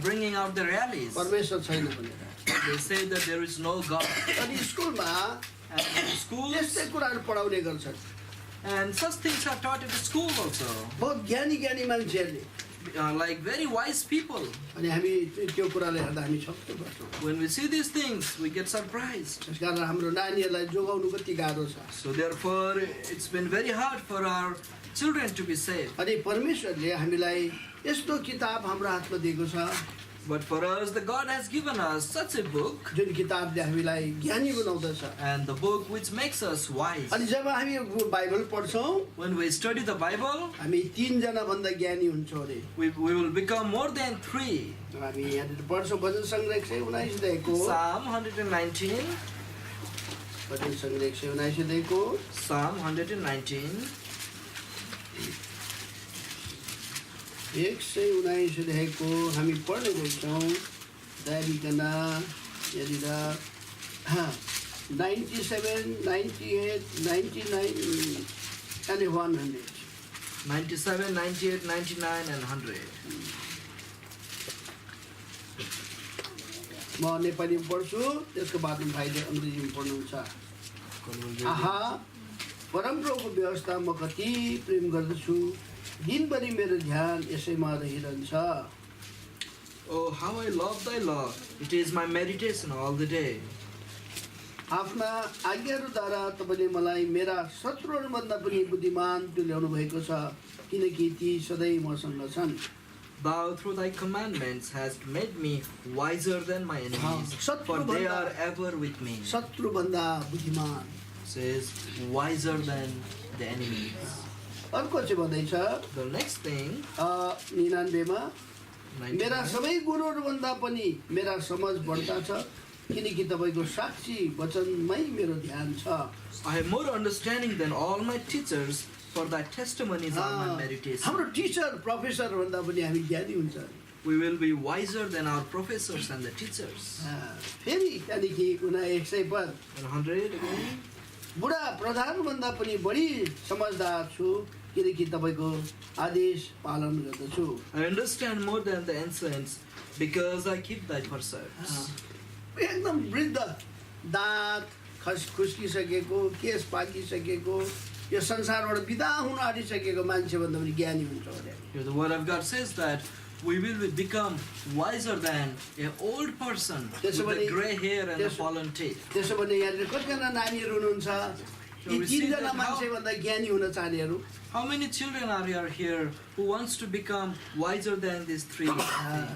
bringing out the rallies. परमेश्वर छैन भनेर। They say that there is no God. अनि स्कुलमा And in schools, यस्तै कुराहरू पढाउने गर्छन्। and such things are taught at school also. बहुत ज्ञानी ज्ञानी मान्छेहरूले Like very wise people. अनि हामी त्यो कुराले हेर्दा हामी छक्क पर्छौँ। When we see these things, we get surprised. त्यसकारण हाम्रो नानीहरूलाई जोगाउनु कति गाह्रो छ। So therefore, it's been very hard for our children to be saved. अनि परमेश्वरले हामीलाई यस्तो किताब हाम्रो हातमा दिएको छ But for us, the God has given us such a book, जुन किताबले हामीलाई ज्ञानी बनाउँदछ। and the book which makes us wise. अनि जब हामी बाइबल पढ्छौँ When we study the Bible, हामी 3 जना भन्दा ज्ञानी हुन्छौँ अरे। we will become more than 3. हामी यहाँनिर पढ्छौँ भजन सङ्ग्रह 119 देखो Psalm 119. भजन सङ्ग्रह 119 देखो Psalm 119. 119 देखो हामी पढ्न गएछौँ दयाबिकन यहाँनिर 97, 98, 99 and 100 97, 98, 99 and 100. म नेपालीमा पढ्छु त्यसको बादमा भाइले अङ्ग्रेजीमा पढ्नुहुन्छ। आहा परमप्रभुको व्यवस्था म कति प्रेम गर्दछु दिनभरि मेरो ध्यान यसैमा रहिरहन्छ। Oh, how I love thy law. It is my meditation all the day. आफ्ना आज्ञाहरूद्वारा तपाईँले मलाई मेरा शत्रुहरूभन्दा पनि बुद्धिमान तुल्याउनु भएको छ किनकि ती सधैँ मसँग छन्। Thou through thy commandments hast made me wiser than my enemies, for they are ever with me. शत्रुभन्दा Buddhiman Says wiser than the enemies. अर्को चाहिँ भन्दैछ The next thing, 99 मा मेरा 99, सबै गुरुहरूभन्दा पनि मेरा समझ बढ्ता छ किनकि तपाईँको साक्षी वचनमै मेरो ध्यान छ। I have more understanding than all my teachers, for thy testimonies are my meditation. हाम्रो टिचर प्रोफेसर भन्दा पनि हामी ज्ञानी हुन्छ। We will be wiser than our professors and the teachers. फेरि त्यहाँदेखि 100 पद 100 again. बुढा प्रधानभन्दा पनि बढी समझदार छु किनकि तपाईँको आदेश पालन गर्दछु। I understand more than the ancients, because I keep thy precepts. एकदम वृद्ध दाँत खुस्किसकेको केस पाकिसकेको यो संसारबाट बिदा हुन आँटिसकेको मान्छेभन्दा पनि ज्ञानी हुन्छ अरे। Here the word of God says that we will become wiser than an old person with the gray hair and the fallen teeth. त्यसो भने यहाँनिर कतिजना नानीहरू हुनुहुन्छ यी 3 जना मान्छेभन्दा ज्ञानी हुन चाहनेहरू? How many children are here who wants to become wiser than these 3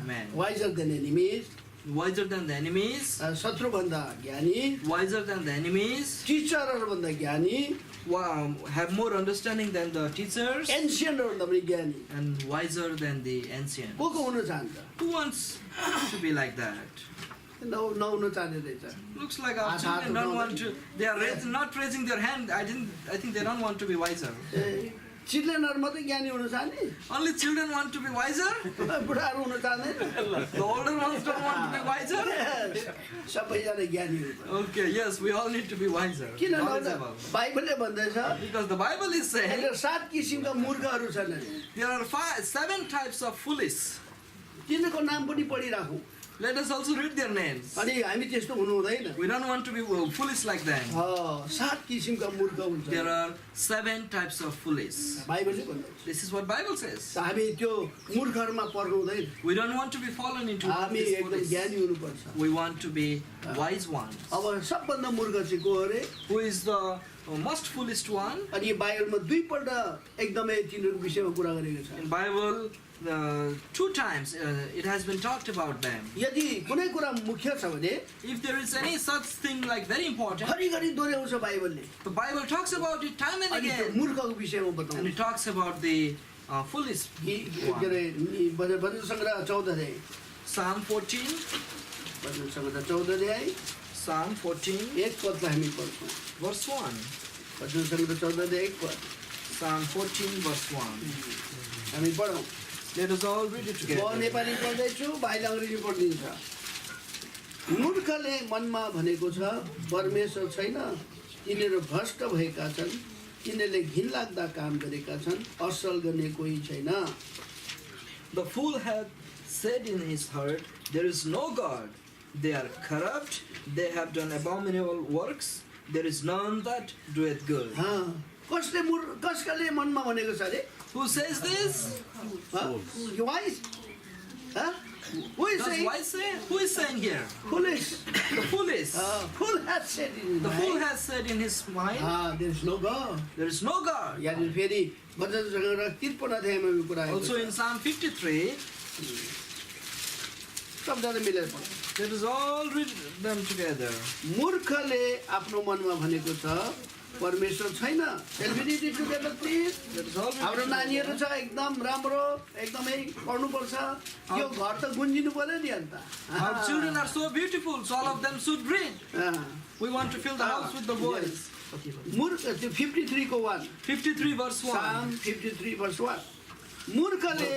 men? Visor then enemies, Wiser than the enemies, शत्रुभन्दा ज्ञानी, wiser than the enemies, टिचरहरूभन्दा ज्ञानी, have more understanding than the teachers, एन्सियन्टहरूभन्दा पनि ज्ञानी। and wiser than the ancients. को को हुन चाहन्छ? Who wants to be like that? नहुन चाहने रहेछ। Looks like our children don't want to. They are not raising their hand. I think they don't want to be wiser. चिल्ड्रेनहरू मात्रै ज्ञानी हुन चाहने? Only children want to be wiser. बुढाहरू हुन चाहदैन? The older ones don't want to be wiser. सबैजना ज्ञानी हुन्छ। Okay, yes, we all need to be wiser. किन Knowledgeable. बाइबलले भन्दैछ Because the Bible is saying 7 किसिमका मूर्खहरू छन्। there are 7 types of foolish. तिनीहरूको नाम पनि पढिराखौँ। Let us also read their names. अनि हामी त्यस्तो हुनु हुँदैन। We don't want to be foolish like them. 7 किसिमका मूर्ख हुन्छ। There are 7 types of foolish. बाइबलले भन्दैछ। This is what Bible says. हामी त्यो मूर्खहरूमा पर्नु हुँदैन। We don't want to be fallen into हामी this एकदम foolish. ज्ञानी हुनुपर्छ। We want to be wise ones. अब सबभन्दा मूर्ख चाहिँ को अरे? Who is the most foolish one? अनि यो बाइबलमा 2 पल्ट एकदमै तिनीहरूको विषयमा कुरा गरेको छ। In Bible, 2 times it has been talked about them. यदि कुनै कुरा मुख्य छ भने If there is any such thing like very important, घरिघरि दोहोऱ्याउँछ बाइबलले। the Bible talks about it time and अनि त्यो again. मूर्खको विषयमा And बताउँछ। it talks about the foolish के one. अरे भजन सङ्ग्रह 14 अध्याय। Psalm 14. भजन सङ्ग्रह 14 अध्याय Psalm 14, 1 पदलाई हामी पढ्छौँ। verse 1. भजन सङ्ग्रह 14 अध्याय 1 पद Psalm 14, verse 1. हामी पढौँ। Let us all read it म together. नेपाली पढ्दैछु, भाइले अङ्ग्रेजी पढिदिन्छ। मूर्खले मनमा भनेको छ परमेश्वर छैन, तिनीहरू भ्रष्ट भएका छन्, तिनीहरूले घिनलाग्दा काम गरेका छन्, असल गर्ने कोही छैन। The fool hath said in his heart, there is no God. They are corrupt. They have done abominable works. There is none that doeth good. कसले मनमा भनेको छ अरे? Who says this? Wise? Who is Does saying? wise say? Who is saying here? Foolish. The fool is. Fool has said in his The fool mind. has said in his mind, There is no God. there is no God. यहाँनिर फेरि भजन सङ्ग्रह 53 अध्यायमा यो कुरा आएको Also छ। in Psalm 53, शब्दहरू मिलेर पढ्छ। let us all read them together. मूर्खले आफ्नो मनमा भनेको छ परमेश्वर छैन। सेल्फिनिटी together please. Let us all read हाम्रो together. नानीहरू छ एकदम राम्रो, एकदमै पढ्नुपर्छ। यो घर त गुन्जिनु पर्यो नि अन्त। Our children are so beautiful, so all of them should read. We want to fill the house with the voice. मूर्ख त्यो 53 को 1 53 verse 1. Psalm 53 verse 1 मूर्खले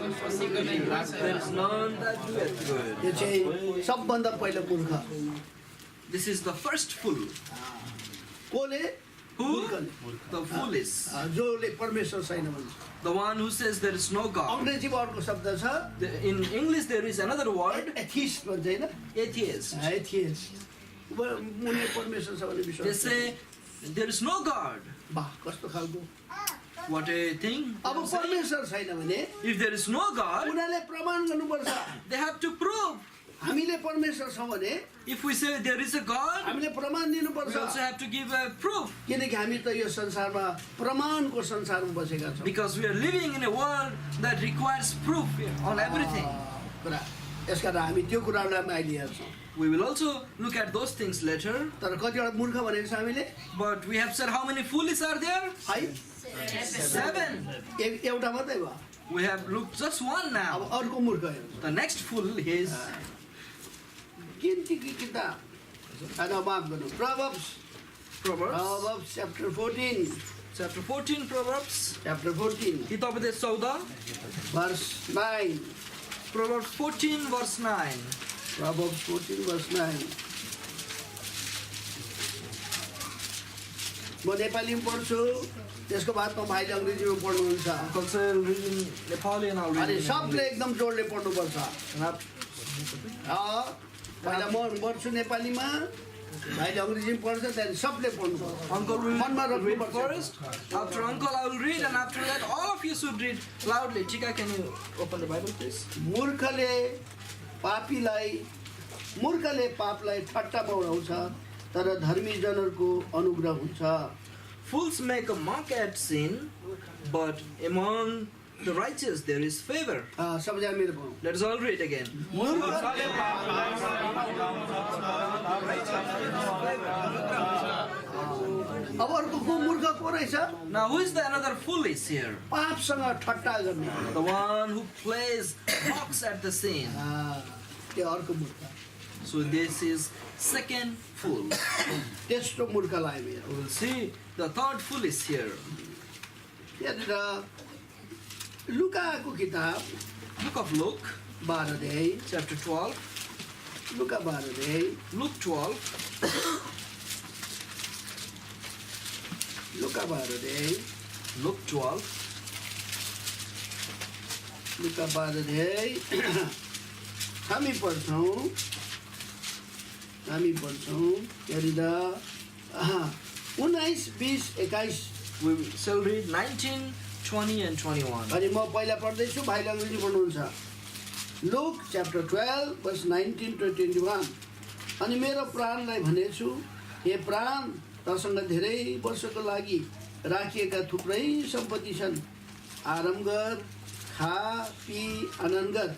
There is none that doeth good. यो चाहिँ सबभन्दा पहिलो मूर्ख This is the first fool. कोले Who? मूर्खले The fool is. जोले परमेश्वर छैन भन्छ The one who says there is no God. अङ्ग्रेजीमा अर्को शब्द छ In English there is another word, atheist भन्छ हैन atheist. एथिस्ट मुनि परमेश्वर छ भने They विश्वास say there is no God. वाह कस्तो खालको What a thing. अब परमेश्वर छैन भने If there is no God, उनीहरूले प्रमाण गर्नुपर्छ they have to prove. हामीले परमेश्वर छ भने If we say there is a God, हामीले प्रमाण we दिनुपर्छ also have to give a proof. किनकि हामी त यो संसारमा प्रमाणको संसारमा बसेका छौँ Because we are living in a world that requires proof on everything. कुरा यसकारण हामी त्यो कुराहरूलाई पनि अहिले हेर्छौँ We will also look at those things later. तर कतिवटा मूर्ख भनेको छ हामीले But we have said how many foolish are there? 5 7. एउटा मात्रै भयो We have looked just one अब now. अर्को मूर्ख हेर्छौँ The next fool is किन्ती किताब माफ गर्नु Proverbs. Proverbs chapter 14 Chapter 14 Proverbs. chapter 14 Hitopades 14. verse 9 Proverbs 14 verse 9. Proverbs 14 verse 9 म नेपालीमा पढ्छु त्यसको बादमा भाइले अङ्ग्रेजीमा पढ्नुहुन्छ Uncle say I'll read in Nepali and I'll read अनि in सबले English. एकदम जोडले पढ्नुपर्छ And after- पहिला म पढ्छु नेपालीमा भाइले अङ्ग्रेजीमा पढ्छ त्यहाँदेखि सबले पढ्नुपर्छ Uncle will मनमा read राख्नुपर्छ first. After Uncle I will read and after that all of you should read loudly. Chika, can you open the Bible please? मूर्खले पापलाई ठट्टामा उडाउँछ तर धर्मी जनहरूको अनुग्रह हुन्छ Fools make a mock at sin, but among the righteous there is favor. सबैजना मेरो पाउँ Let us all read again. अब अर्को को मूर्ख को रहेछ Now who is the another fool is here? पापसँग ठट्टा गर्ने The one who plays mocks at the sin. त्यो अर्को मूर्ख So this is second fool. तेस्रो मूर्खलाई मेरो We will see the third fool is here. त्यहाँनिर लुकाको किताब Book of Luke, 12 अध्याय chapter 12. लुका 12 अध्याय Luke 12, लुका 12 अध्याय Luke 12, लुका 12 अध्याय हामी पढ्छौँ त्यहाँनिर 19 20 21 we shall read 19, 20 and 21. अनि म पहिला पढ्दैछु भाइले अङ्ग्रेजी पढ्नुहुन्छ लुक च्याप्टर 12 verse 19 to 21 अनि मेरो प्राणलाई भनेछु हे प्राण तसँग धेरै वर्षको लागि राखिएका थुप्रै सम्पत्ति छन् आराम गर खा पी आनन्द गर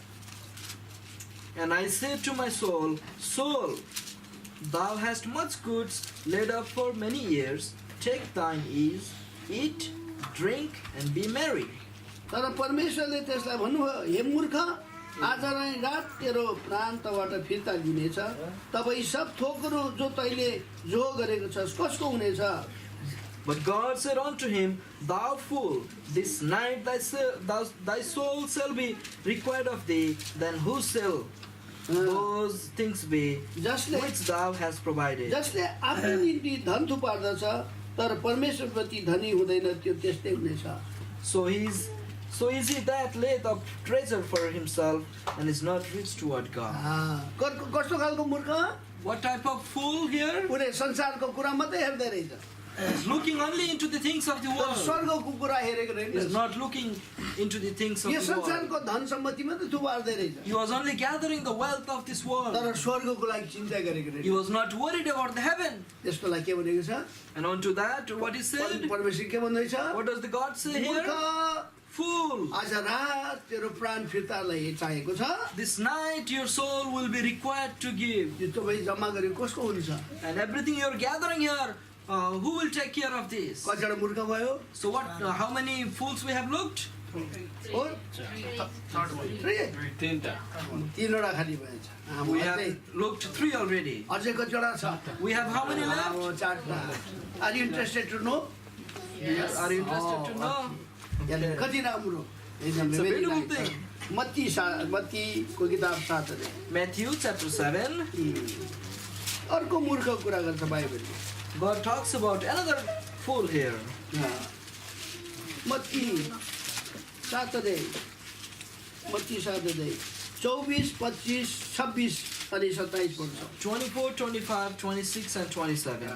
And I said to my soul, Soul, thou hast much goods laid up for many years. Take thine ease, eat, drink, and be merry. तर परमेश्वरले त्यसलाई भन्नुभयो हे मूर्ख आज नै रात तेरो प्राण तबाट फिर्ता दिनेछ तब यी सब थोकहरू जो तैँले जो गरेको छस् कसको हुनेछ But God said unto him, Thou fool, this night thy soul shall be required of thee, then who shall those things be जसले which thou hast provided? जसले आफ्नो निम्ति धन थुपार्दछ तर परमेश्वरप्रति धनी हुँदैन, त्यो त्यस्तै हुनेछ। So is he that laid up treasure for himself and is not rich toward God? कस्तो खालको मूर्ख? What type of fool here? उनी संसारको कुरा मात्रै हेर्दै रहेछ, Is looking only into the things of the तर world. स्वर्गको कुरा हेरेको Is रहेछ। not looking into the things of यो the world. संसारको धन सम्पत्ति मात्रै थुपार्दै रहेछ, He was only gathering the wealth of this world. तर स्वर्गको लागि चिन्ता गरेको He रहेछ। was not worried about the heaven. त्यसको लागि के भनेको छ? And onto that, what he said? परमेश्वर के भन्दैछ? What does the God say मूर्ख, here? Fool! आज रात तेरो प्राण फिर्तालाई चाहिएको छ, This night your soul will be required to give. यो तपाईँ जम्मा गरेको कसको हुन्छ? And everything you're gathering here, who will take care of this? कतिवटा मूर्ख भयो? So what? How many fools we have looked? हो? तीनवटा खालि भएछ। We have looked 3 already. अझै कतिवटा छ? We have how many left? 4टा। Are you interested to know? Are you interested to know? कति राम्रो? It's a beautiful thing. मत्तीको किताब 7 अध्याय। Matthew chapter 7. अर्को मूर्ख कुरा गर्छ बाइबलले। God talks about another fool here. Matthew 7 अध्याय, मत्ती 7 अध्याय 24, 25, 26 अनि 27 पढ्छ। 24, 25, 26 and 27.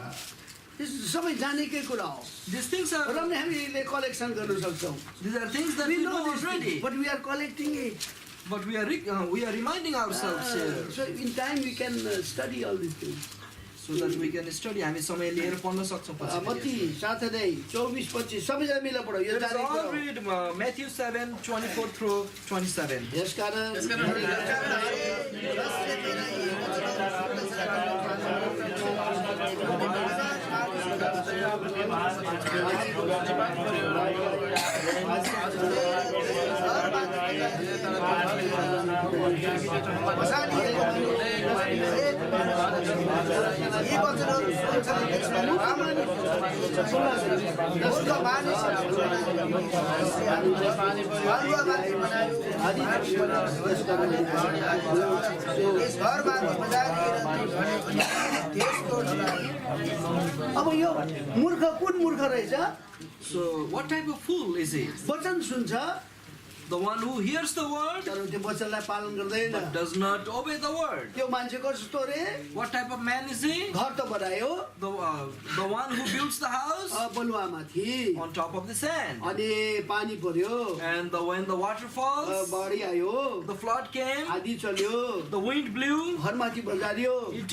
यो सबै जानेकै कुरा हो, These things are, र पनि हामीले कलेक्सन गर्न सक्छौँ। these are things that We we know know this thing, already. but we are collecting it. But we are reminding ourselves here. So in time we can study all these things. So that we can study. हामी समय लिएर पढ्न सक्छौँ पछि। मत्ती 7 अध्याय 24, 25 सबैजना मिलेर पढौ। यो Let us जानेकै all हो। read Matthew 7, 24 through 27. यसकारण यी वचनहरू जसको मानिसहरू बालुवामाथि बनायो, यस घरमाथि बजारिएर देश तोड्न लाग्यो। अब यो मूर्ख कुन मूर्ख रहेछ? So what type of fool is he? वचन सुन्छ The one who hears the word तर त्यो वचनलाई पालन गर्दैन। but does not obey the word. त्यो मान्छे कस्तो रे? What type of man is he? घर त बनायो The one who builds the house बलुवामाथि, on top of the sand. अनि पानी पर्यो, And when the water falls, बाढी आयो, the flood came, आधी चल्यो, the wind blew, घरमाथि बजारियो, it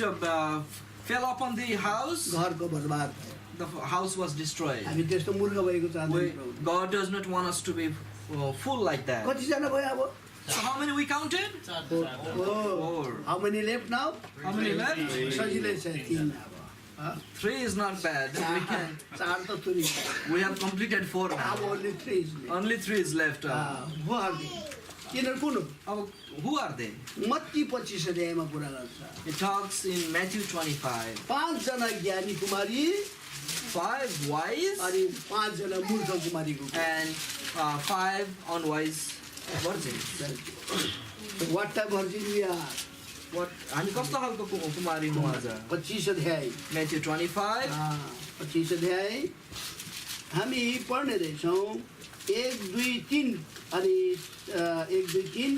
fell upon the house, घरको बर्बाद भयो। the house was destroyed. हामी त्यस्तो मूर्ख भएको चाहन्छौँ। God does not want us to be full like that. कतिजना भयो अब? So how many we counted? Four. How many left now? How many left? सजिलै छ 3 अब। 3 is not bad. चार त तुरी। We have completed 4 अब now. only 3 is left। Only 3 is left. Who are they? तिनीहरू कुन हो? Who are they? मत्ती 25 अध्यायमा कुरा गर्छ। It talks in Matthew 25. 5 जना ज्ञानी कुमारी 5 wise अनि 5 जना मूर्ख कुमारीको। and 5 unwise virgins. What type virgin we are? What? हामी कस्तो खालको कुमारी हौँ आज? 25 अध्याय। Matthew 25. 25 अध्याय हामी पढ्ने रहेछौँ 1, 2, 3 अनि 1, 2, 3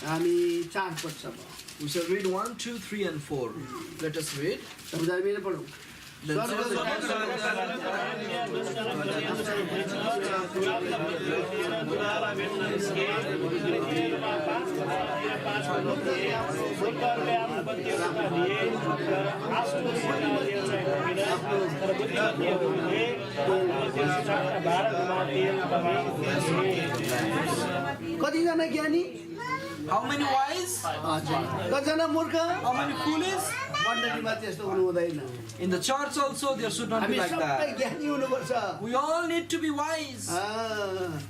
हामी 4 पदसम्म। We shall read 1, 2, 3 and 4. Let us read. सबैजना मिलेर पढौँ। कतिजना ज्ञानी? How many wise? कतिजना मूर्ख? How many foolish? मण्डलीमा त्यस्तो हुनु हुँदैन। In the church also there should not be हामी like सबै that. ज्ञानी हुनुपर्छ। We all need to be wise.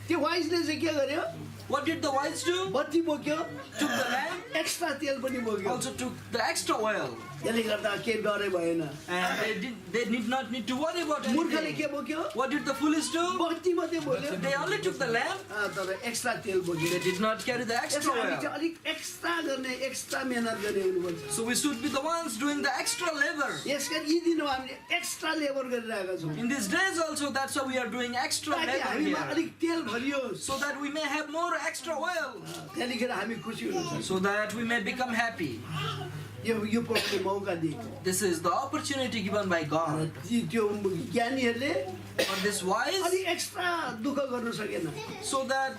त्यो वाइसले चाहिँ के गर्यो? What did the wise do? बत्ती बोक्यो, Took the lamp, एक्स्ट्रा तेल पनि बोक्यो। also took the extra oil. त्यसले गर्दा केही डरै भएन। And they did not need to worry about मूर्खले anything. के बोक्यो? What did the foolish do? बत्ती मात्रै बोक्यो, They only took the lamp. तर एक्स्ट्रा तेल बोक्यो। They did not carry the extra यसो हामी oil. चाहिँ अलिक एक्स्ट्रा गर्ने, एक्स्ट्रा मेहनत गर्ने हुनुपर्छ। So we should be the ones doing the extra labor. यस कारण यी दिनमा हामीले एक्स्ट्रा लेबर गरिरहेका छौँ In these days also, that's why we are doing extra ताकि labor हामीमा here. अलिक तेल भरियोस् So that we may have more extra oil. त्यहाँदेखि हामी खुसी हुन सक्छौँ So that we may become happy. यो प्रभुले मौका दिएको This is the opportunity given by God. त्यो ज्ञानीहरूले For this wise, अलिक एक्स्ट्रा दुःख गर्नु सकेन so that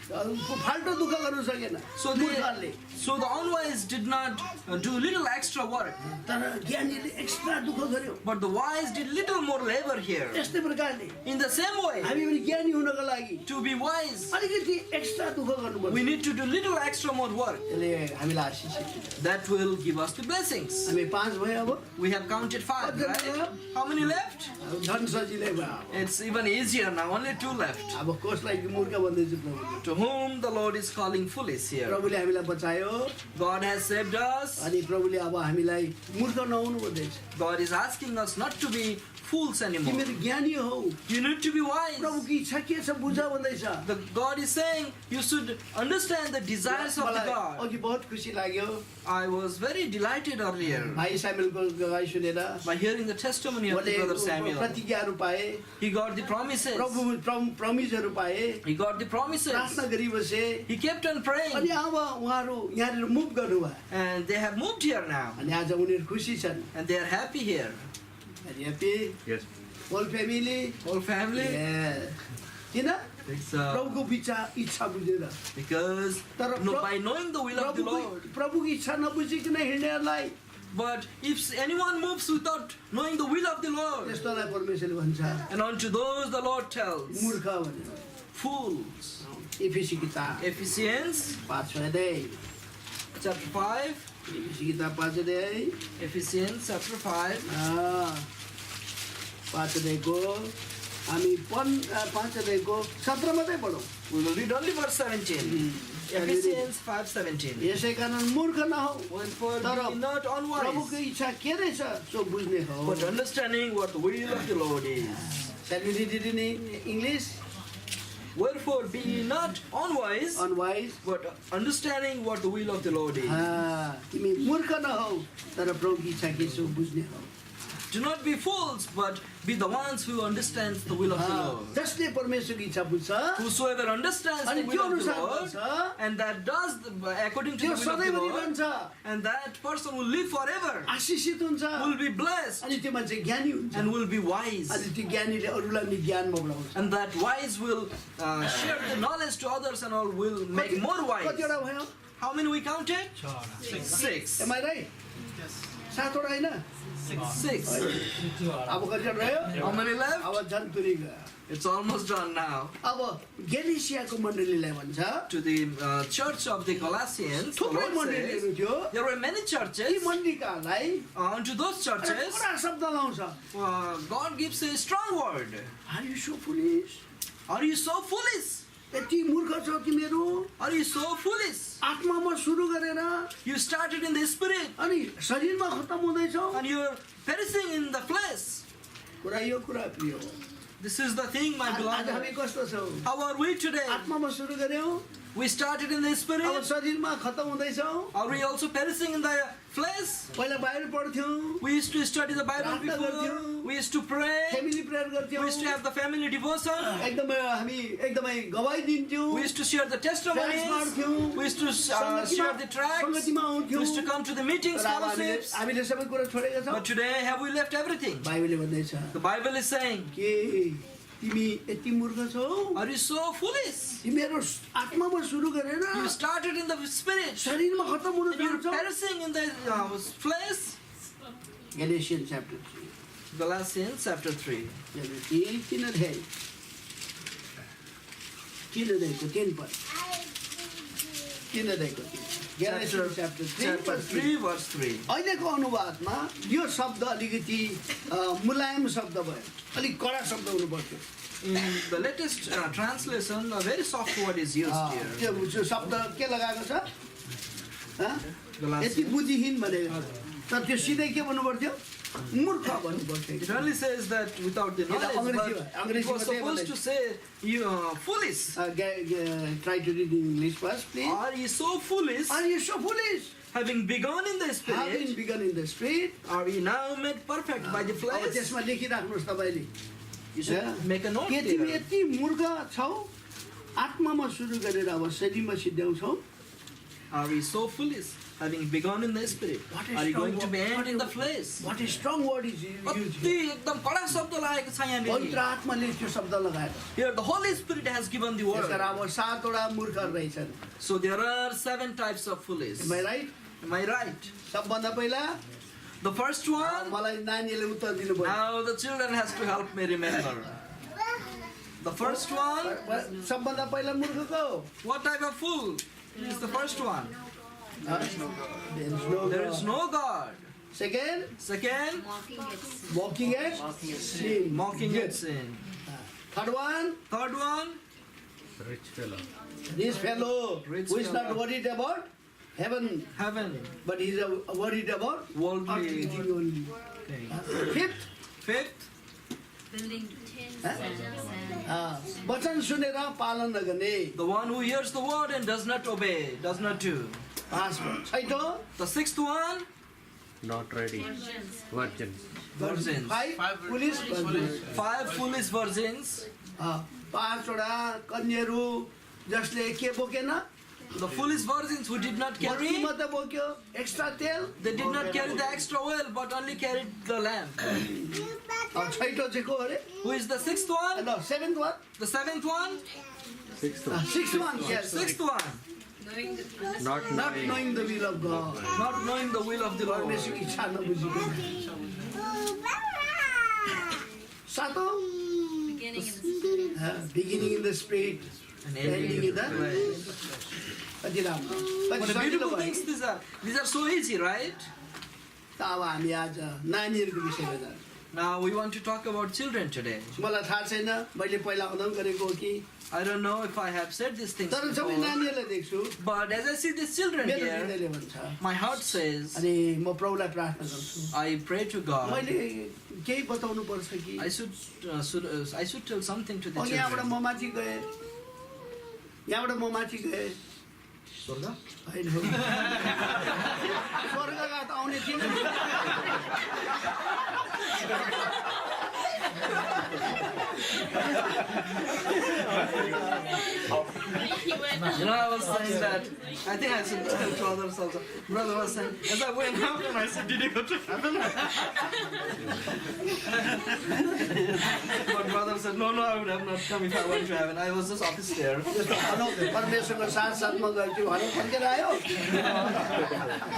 फाल्टो दुःख गर्नु सकेन मूर्खहरूले so the unwise did not do little extra work, तर ज्ञानीले एक्स्ट्रा दुःख गर्यो but the wise did little more labor here. यस्तै प्रकारले In the same way, हामी पनि ज्ञानी हुनको लागि to be wise, अलिकति एक्स्ट्रा दुःख गर्नुपर्छ we need to do little extra more work. त्यसले हामीलाई आशिष दिन्छ। That will give us the blessings. हामी 5 भयो अब We have counted 5, right? How many left? झन् सजिलै भयो It's even easier now, only 2 left. अब कसलाई मूर्ख भन्दैछु प्रभुले To whom the Lord is calling foolish here. प्रभुले हामीलाई बचायो God has saved us. अनि प्रभुले अब हामीलाई मूर्ख नहुनु भन्दैछ God is asking us not to be fools anymore. तिमीहरू ज्ञानी हौ You need to be wise. प्रभुको इच्छा के छ बुझ भन्दैछ The God is saying you should understand the desires of the मलाई God. अघि बहुत खुसी लाग्यो I was very delighted earlier भाइ सामेलको गवाई सुनेर by hearing the testimony of the brother Samuel. प्रतिज्ञाहरू पाए He got the promises. प्रमिजहरू पाए He got the promises. प्रार्थना गरी बसे He kept on praying. अनि अब उहाँहरू यहाँनिर मुभ गर्नुभयो And they have moved here now. अनि आज उनीहरू खुसी छन् And they are happy here. Happy Yes. Whole family Whole family. किन It's, प्रभुको इच्छा बुझेर because तर by knowing the will of the Lord. प्रभुको इच्छा नबुझिकन हिँड्नेहरूलाई But if anyone moves without knowing the will of the Lord, त्यस्तोलाई परमेश्वरले भन्छ and unto those the Lord tells, मूर्ख भनेर fools. एफिसी किताब Ephesians 5 अध्याय chapter 5. एफिसी किताब 5 अध्याय Ephesians chapter 5. 5 अध्यायको हामी 5 अध्यायको 17 मात्रै पढौँ We will read only verse 17. Ephesians 5:17. यसै कारण मूर्ख नहौ Wherefore तर be not प्रभुको unwise, इच्छा के रहेछ सो बुझ्ने हो but understanding what the will of the Lord is. Can we read it in English? Wherefore be ye not unwise, Unwise. but understanding what the will of the Lord is. तिमी मूर्ख नहौ तर प्रभुको इच्छा के छ बुझ्ने हो Do not be fools, but be the ones who understands the will of the Lord. जसले परमेश्वरको इच्छा बुझ्छ Whosoever understands अनि the त्यो will of the अनुसार Lord, गर्छ and that does according to त्यो the will of the सधैँभरि Lord, रहन्छ and that person will live forever, आशिषित हुन्छ will be blessed, अनि त्यो मान्छे ज्ञानी हुन्छ and will be wise. अनि त्यो ज्ञानीले अरूलाई पनि ज्ञानमा बढाउँछ And that wise will share the knowledge to others and all will make more wise. कतिवटा भयो How many we counted? 6. Am I right 7 वटा होइन 6. अब कतिवटा रह्यो How many left? अब झन् तुरी गयो It's almost done now. अब गेलिसियाको मण्डलीलाई भन्छ To the church of the Colossians, the थुप्रै Lord मण्डलीहरू says, थियो there were many ती churches. मण्डलीकालाई Unto those churches, पुरा शब्द लाउँछ God gives a strong word. Are you so foolish Are you so foolish? यति मूर्ख छौ तिमीहरू Are you so foolish? आत्मामा सुरु गरेर You started in the spirit अनि शरीरमा खत्तम हुँदैछौ and you're perishing in the flesh. कुरा यो कुरा प्रिय हो This is the thing, my आज हामी beloved. कस्तो छौँ How are we today? आत्मामा सुरु गर्यौँ We started in the अब spirit. शरीरमा खत्तम हुँदैछौ Are we also perishing in the flesh? पहिला बाइबल पढ्थ्यौँ We used to study the Bible प्रार्थना before. गर्थ्यौँ। We used to pray. Family prayer We गर्थ्यौँ used to have the family devotion. एकदमै हामी एकदमै गवाई दिन्थ्यौँ We used to share the testimonies. बाँड्थ्यौँ We used to share the tracts. सङ्गतिमा We आउँथ्यौँ used to come to the meetings, तर अब fellowships. हामीले सबै कुरा छोडेका छौँ But today, have we left everything? बाइबलले भन्दैछ The Bible is saying, के तिमी यति मूर्ख छौ are you so foolish? तिमीहरू आत्मामा सुरु गरेर You started in the spirit. शरीरमा खत्तम हुन And you're जान्छौ perishing in the flesh. Galatians chapter 3 Galatians chapter 3. तीन अध्याय 3 अध्यायको 3 पद 3 अध्यायको 3 Galatians chapter 3 Chapter verse 3, verse 3. अहिलेको अनुवादमा यो शब्द अलिकति मुलायम शब्द भयो अलिक कडा शब्द हुनु पर्थ्यो In the latest translation, a very soft word is used here. त्यो शब्द के लगाएको छ हँ? यति Galatians. बुद्धिहीन भनेको तर त्यो सिधै के भन्नु पर्थ्यो मूर्ख भन्नु पर्थ्यो It only says that without the knowledge, but it was supposed to say, you foolish. Try to read in English first, please. Are you so foolish? Are you so foolish? Having begun in the having spirit, begun in the spirit, are we now made perfect by the अब flesh? त्यसमा लेखिराख्नुहोस् तपाईँले You should make a note के तिमी there. यति मूर्ख छौ आत्मामा सुरु गरेर अब शरीरमा सिद्ध्याउँछौ Are we so foolish? Having begun in the spirit, What a are you strong going to be word. end in the flesh? What a strong word is used कति here. एकदम कडा शब्द लागेको छ पवित्र यहाँनिर. आत्माले त्यो शब्द लगाएर Here the Holy Spirit has given the त्यस word. कारण अब 7 वटा मूर्खहरू रहेछन् So there are 7 types of foolish. Am I right? Am I right? सबभन्दा पहिला The first one, मलाई नानीले उत्तर दिनुभयो now the children has to help me remember. The first one, सबभन्दा पहिला मूर्ख को हो? what type of fool is the first one? There is no There is God. no God. Second, Second, walking at sin. mocking Good. at sin. Third one, Third one, this fellow Rich who is fellow. not worried about heaven, heaven, but he is worried about worldly earthly thing only. thing. Fifth, Fifth, Building tents and वचन सुनेर पालन नगर्ने the one who hears the word and does not obey, does not do. छैटौँ The sixth one, Not ready. Virgins. virgins. Five police virgins. 5 foolish virgins. पाँचवटा कन्याहरू जसले के बोकेन The foolish virgins who did not carry, बत्ती मात्रै बोक्यो extra तेल they did not carry the extra oil but only carried the lamp. छैटौँ चाहिँ को अरे Who is the sixth one? ल seventh one The seventh one? Sixth one. Six one Sixth one. knowing the Not not knowing. Knowing the will of God Not knowing the will of the Lord. परमेश्वरको इच्छा नबुझिकन सातौँ beginning of the beginning in the spirit And ending in the flesh. कति राम्रो कति What a सजिलो beautiful भयो things these are. These are so easy, right? त अब हामी आज नानीहरूको विषयमा जान्छौँ Now we want to talk about children today. मलाई थाहा छैन मैले पहिला आउँदा पनि गरेको हो कि I don't know if I have said these things तर सबै before, नानीहरूलाई देख्छु but as I see these children मेरो here, हृदयले भन्छ my heart says, अनि म प्रभुलाई प्रार्थना गर्छु I pray to God. मैले केही बताउनु पर्छ कि I should tell something to the अघि यहाँबाट children. म माथि गएँ यहाँबाट म माथि गएँ स्वर्ग? होइन स्वर्गका त आउने थिएन नि। You know, I was saying that, I think I should tell to others also. Brother was saying, as I went out and I said, did you go to heaven? But brother said, no, I would have not come if I went to heaven. I was just office there. त्यस्तो भनौँ परमेश्वरको साथसाथमा गर्थ्यो भनौँ फर्केर आयो You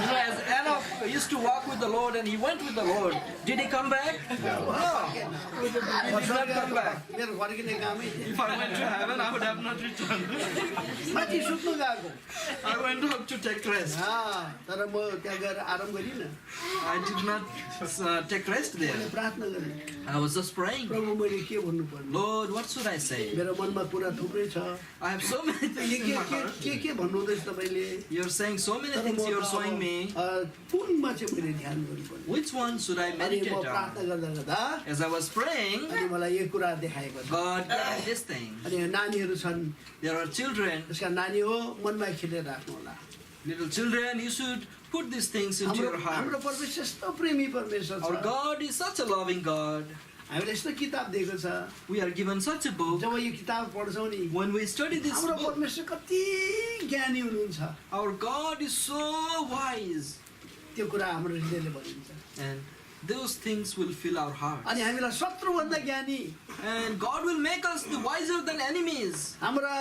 know, as Enoch used to walk with the Lord and he went with the Lord, did he come back? No. He did not come back. मेरो फर्किने कामै थिएन If I went to heaven, I would have not returned. माथि सुत्नु गएको I went up to take rest. तर म त्यहाँ गएर आराम गरिनँ I did not take rest there. मैले प्रार्थना गरेँ I was just praying. प्रभु मैले के भन्नुपर्ने Lord, what should I say? मेरो मनमा कुरा थुप्रै छ I have so many things in my heart. के भन्नुहुँदैछ तपाईँले You're saying so many तर things म you're त showing me. कुनमा चाहिँ मैले ध्यान गर्नुपर्ने Which one should I अनि meditate म on? प्रार्थना गर्दा गर्दा As I was praying, अनि मलाई यो कुरा देखाएको छ God gave me this thing. अनि नानीहरू छन् There are children, त्यसका नानी हो मनमा खेलेर राख्नु होला little children, you should put these things into हाम्रो your हाम्रो heart. परमेश्वर यस्तो प्रेमी परमेश्वर Our छ God is such a loving God. हामीले यस्तो किताब दिएको छ We are given such a book. जब यो किताब पढ्छौँ नि When we study this हाम्रो book, परमेश्वर कति ज्ञानी हुनुहुन्छ our God is so wise. त्यो कुरा हाम्रो हृदयले भनिन्छ And those things will fill our hearts. अनि हामीलाई शत्रुभन्दा ज्ञानी And God will make us the wiser than enemies. हाम्रा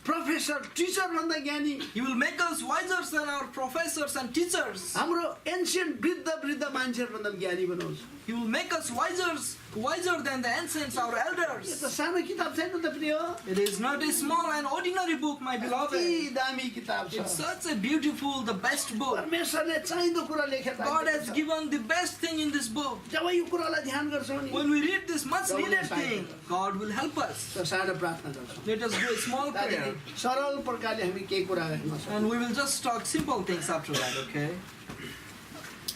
प्रोफेसर टिचरभन्दा ज्ञानी He will make us wiser than our professors and teachers. हाम्रो एन्सियन्ट वृद्ध मान्छेहरूभन्दा पनि ज्ञानी बनाउँछ He will make us wiser than the ancients, our यो elders. त सानो किताब छैन त प्रिय It is not a small and ordinary book, my कति beloved. दामी किताब It's छ such a beautiful, the best book. परमेश्वरले चाहिँदो कुरा लेखेर God राखेको has छ। given the best thing in this book. जब यो कुरालाई ध्यान गर्छौँ नि When we read this much needed thing, God will help us. त सानो प्रार्थना गर्छौँ Let us do a small prayer. त्यहाँदेखि सरल प्रकारले हामी केही कुरा गर्न सक्छौँ And we will just talk simple things after that, okay?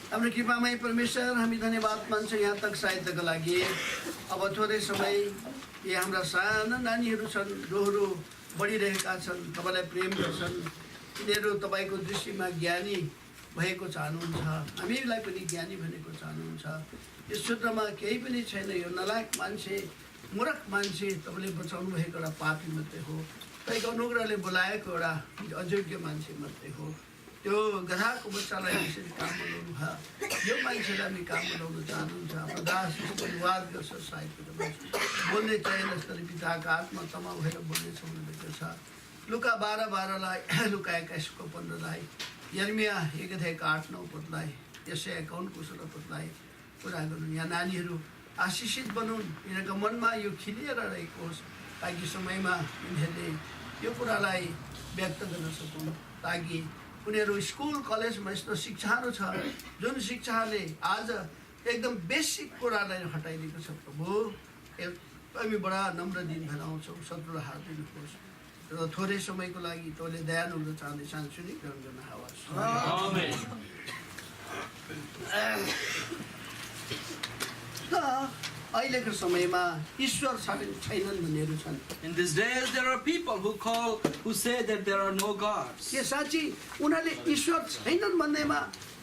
हाम्रो कृपामय परमेश्वर हामी धन्यवाद मान्छौँ यहाँ तक सहायताको लागि अब थोरै समय यी हाम्रा साना नानीहरू छन् जोहरू बढिरहेका छन् तपाईँलाई प्रेम गर्छन् तिनीहरू तपाईँको दृष्टिमा ज्ञानी भएको चाहनुहुन्छ, हामीलाई पनि ज्ञानी भनेको चाहनुहुन्छ। यो शुद्धमा केही पनि छैन, यो नलायक मान्छे, मूर्ख मान्छे तपाईँले बचाउनु भएको एउटा पापी मात्रै हो, तपाईँको अनुग्रहले बोलाएको एउटा अयोग्य मान्छे मात्रै हो। त्यो गधाको बच्चालाई यसरी काम बनाउनु भयो, यो मान्छेलाई हामी काम बनाउन चाहनुहुन्छ। आफ्नो दास अनुवाद गर्छ, साहित्य बोल्ने चाहिएन तर पिताको आत्मा तमा भएर बोल्नेछ भन्नुभएको छ। लुका 12:12लाई, लुका 21:15लाई, यर्मिया 1:8-9 यसै 51-16 कुरा गर्नु। यहाँ नानीहरू आशिषित बनुन्, यिनीहरूको मनमा यो खिलिएर रहेको होस्, ताकि समयमा यिनीहरूले यो कुरालाई व्यक्त गर्न सकुन्, ताकि उनीहरू स्कुल कलेजमा यस्तो शिक्षाहरू छ जुन शिक्षाले आज एकदम बेसिक कुरालाई हटाइदिएको छ। प्रभु हामी बडा नम्र दिन भनाउँछौँ, शत्रुलाई हात दिनुहोस् र थोरै समयको लागि तँले दयालुहरू चाहने सानसुनी ग्रहण गर्न हवस्। अहिलेको समयमा ईश्वर छैनन् भन्नेहरू छन्। In these days, there are people who say that there are no gods. के साँच्ची उनीहरूले ईश्वर छैनन् भन्नेमा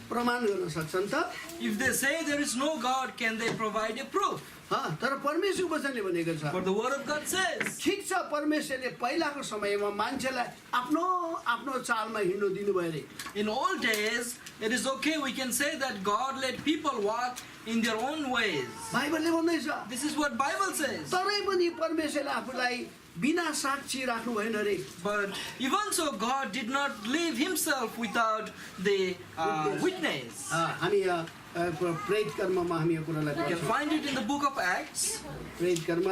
प्रमाण गर्न सक्छन् त? If they say there is no God, can they provide a proof? तर परमेश्वरको वचनले भनेको छ, For the word of God says, ठिक छ, परमेश्वरले पहिलाको समयमा मान्छेलाई आफ्नो आफ्नो चालमा हिँड्नु दिनुभयो अरे। in old days, it is okay, we can say that God let people walk in their own ways. बाइबलले भन्दैछ, This is what Bible says. तरै पनि परमेश्वरले आफूलाई बिना साक्षी राख्नु भएन अरे। But even so, God did not leave himself without the witness. हामी प्रेरित कर्ममा हामी यो कुरालाई You can पढ्छौँ। find it in the book of Acts. प्रेरित कर्म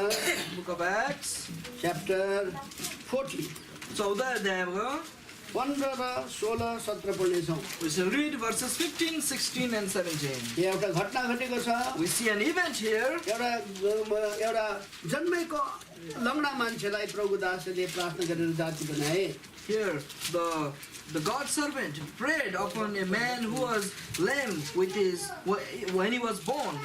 Book of Acts. च्याप्टर 40 14 अध्यायमा 15 र 16 17 पढ्नेछौँ। we shall read verses 15, 16 and 17. यहाँ एउटा घटना घटेको छ। We see an event here. एउटा जन्मेको लङ्गडा मान्छेलाई प्रभु दासले प्रार्थना गरेर जाति बनाए। Here, the God servant prayed upon a man who was lame when he was born,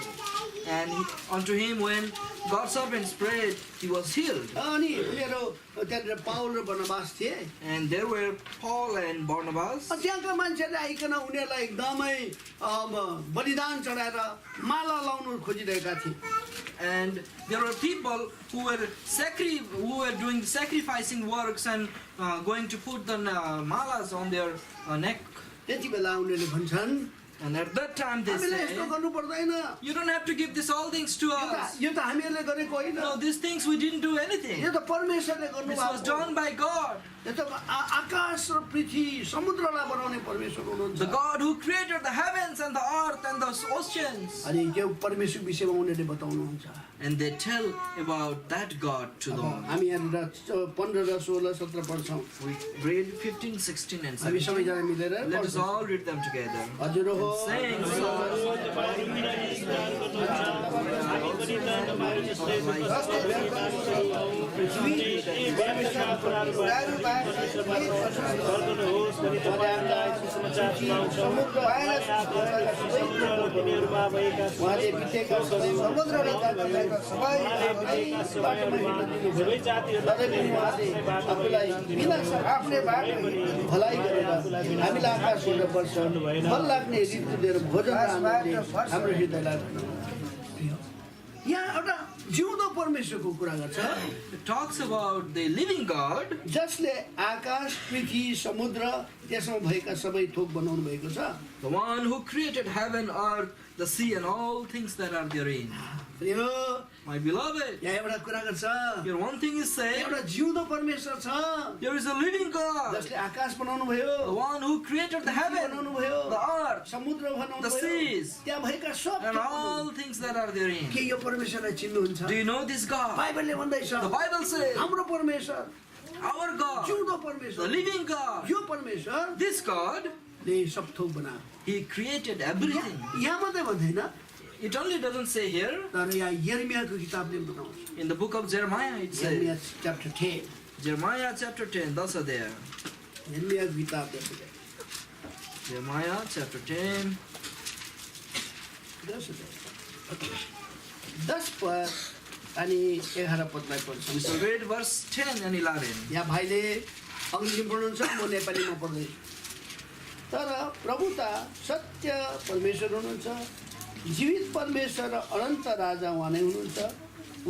and unto him when God's servants prayed, he was healed. अनि उनीहरू त्यहाँनिर पाउल र बर्नबास थिए। And there were Paul and Barnabas. त्यहाँका मान्छेले आइकन उनीहरूलाई एकदमै बलिदान चढाएर माला लाउनु खोजिरहेका थिए। And there were people who were doing sacrificing works and going to put the malas on their neck. त्यति बेला उनीहरूले भन्छन्, And at that time they हामीलाई यस्तो said, गर्नु पर्दैन, you don't have to give this all things to us. यो त हामीहरूले गरेको होइन, No, these things we didn't do anything. यो त परमेश्वरले This was गर्नुभएको। done by God. यो त आकाश र पृथ्वी समुद्रलाई बनाउने परमेश्वर हुनुहुन्छ। The God who created the heavens and the earth and the oceans. अनि त्यो परमेश्वर विषयमा उनीहरूले बताउनुहुन्छ। And they tell about that God to them. हामी यहाँनिर 15 र 16 17 पढ्छौँ। We read 15, 16 and हामी 17. सबैजना मिलेर Let us पढ्छौँ। all read them together. हजुर हो। Saying, उहाँले बितेका समुद्रले सबै आफूलाई बिना आफ्नै बाटो भलाइ गरेर हामीलाई आकाश छोड्न पर्छ, फल लाग्ने ऋतु दिएर भोजन हाम्रो हृदयलाई यहाँ एउटा जिउँदो परमेश्वरको कुरा गर्छ, it talks about the living God जसले आकाश पृथ्वी समुद्र त्यसमा भएका सबै थोक बनाउनु भएको छ। the one who created heaven, earth, the sea, and all things that are therein. यो My beloved, यहाँ एउटा कुरा गर्छ, here one thing is said, एउटा जिउँदो परमेश्वर छ there is a living God, जसले आकाश बनाउनु भयो, the one who created the heaven, बनाउनु भयो, the earth, समुद्र बनाउनु the भयो, seas, त्यहाँ भएका सब and all things that are therein. के यो परमेश्वरलाई चिन्नुहुन्छ? Do you know this God? बाइबलले भन्दैछ The Bible says, हाम्रो परमेश्वर our God, जिउँदो the परमेश्वर, living God, यो परमेश्वर this God, ले सब थोक बनायो। He created everything. यहाँ मात्रै भन्दैन, It only doesn't say here. तर यहाँ यर्मियाको किताबले बताउँछ। In the book of Jeremiah, it यर्मिया says, chapter 10, Jeremiah chapter 10, thus are there. यर्मियाको किताबले Jeremiah chapter 10, 10 पद अनि 11 पदलाई we पढ्छौँ। shall read verse 10 and 11. यहाँ भाइले अङ्ग्रेजीमा पढ्नुहुन्छ म नेपालीमा पढ्दैछु तर प्रभुता सत्य परमेश्वर हुनुहुन्छ जीवित परमेश्वर र अनन्त राजा उहाँ नै हुनुहुन्छ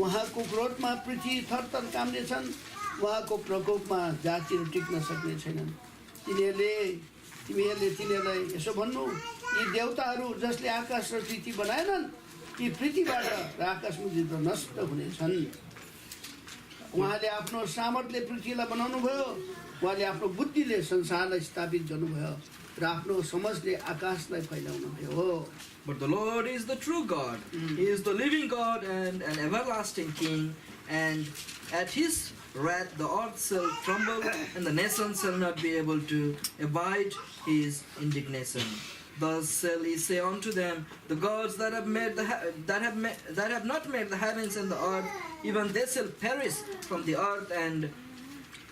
उहाँको क्रोधमा पृथ्वी थरथर काम्नेछन् उहाँको प्रकोपमा जातिहरू टिक्न सक्ने छैनन् तिमीहरूले तिनीहरूलाई यसो भन्नु यी देवताहरू जसले आकाश र पृथ्वी बनाएनन् यी पृथ्वीबाट र आकाशमुनिबाट नष्ट हुनेछन् उहाँले आफ्नो सामर्थ्यले पृथ्वीलाई बनाउनु भयो उहाँले आफ्नो बुद्धिले संसारलाई स्थापित गर्नुभयो र आफ्नो समझले आकाशलाई फैलाउनु भयो But the Lord is the true God. He is the living God and an everlasting King. And at His wrath the earth shall tremble, and the nations shall not be able to abide His indignation. Thus shall He say unto them, the gods that have not made the heavens and the earth, even they shall perish from the earth and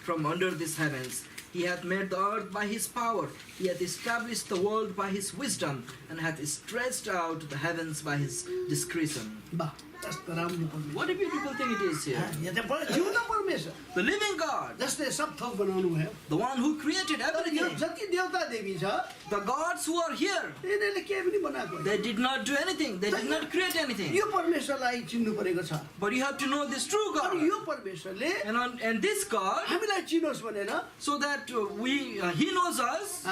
from under these heavens. He hath made the earth by His power. He hath established the world by His wisdom, and hath stretched out the heavens by His discretion. बा कस्तो राम्रो परमेश्वर What do people think it is here? यहाँ त जिउँदो परमेश्वर The living God, जसले सब थोक बनाउनु भयो the one who created तर यो everything. जति देवता देवी छ The gods who are here, यिनीहरूले केही पनि बनाएको होइन। they did not do anything. They did not create anything. यो परमेश्वरलाई चिन्नु परेको छ But you have to know this true अनि God. यो परमेश्वरले And this God, हामीलाई चिनोस् भनेर so that He knows us,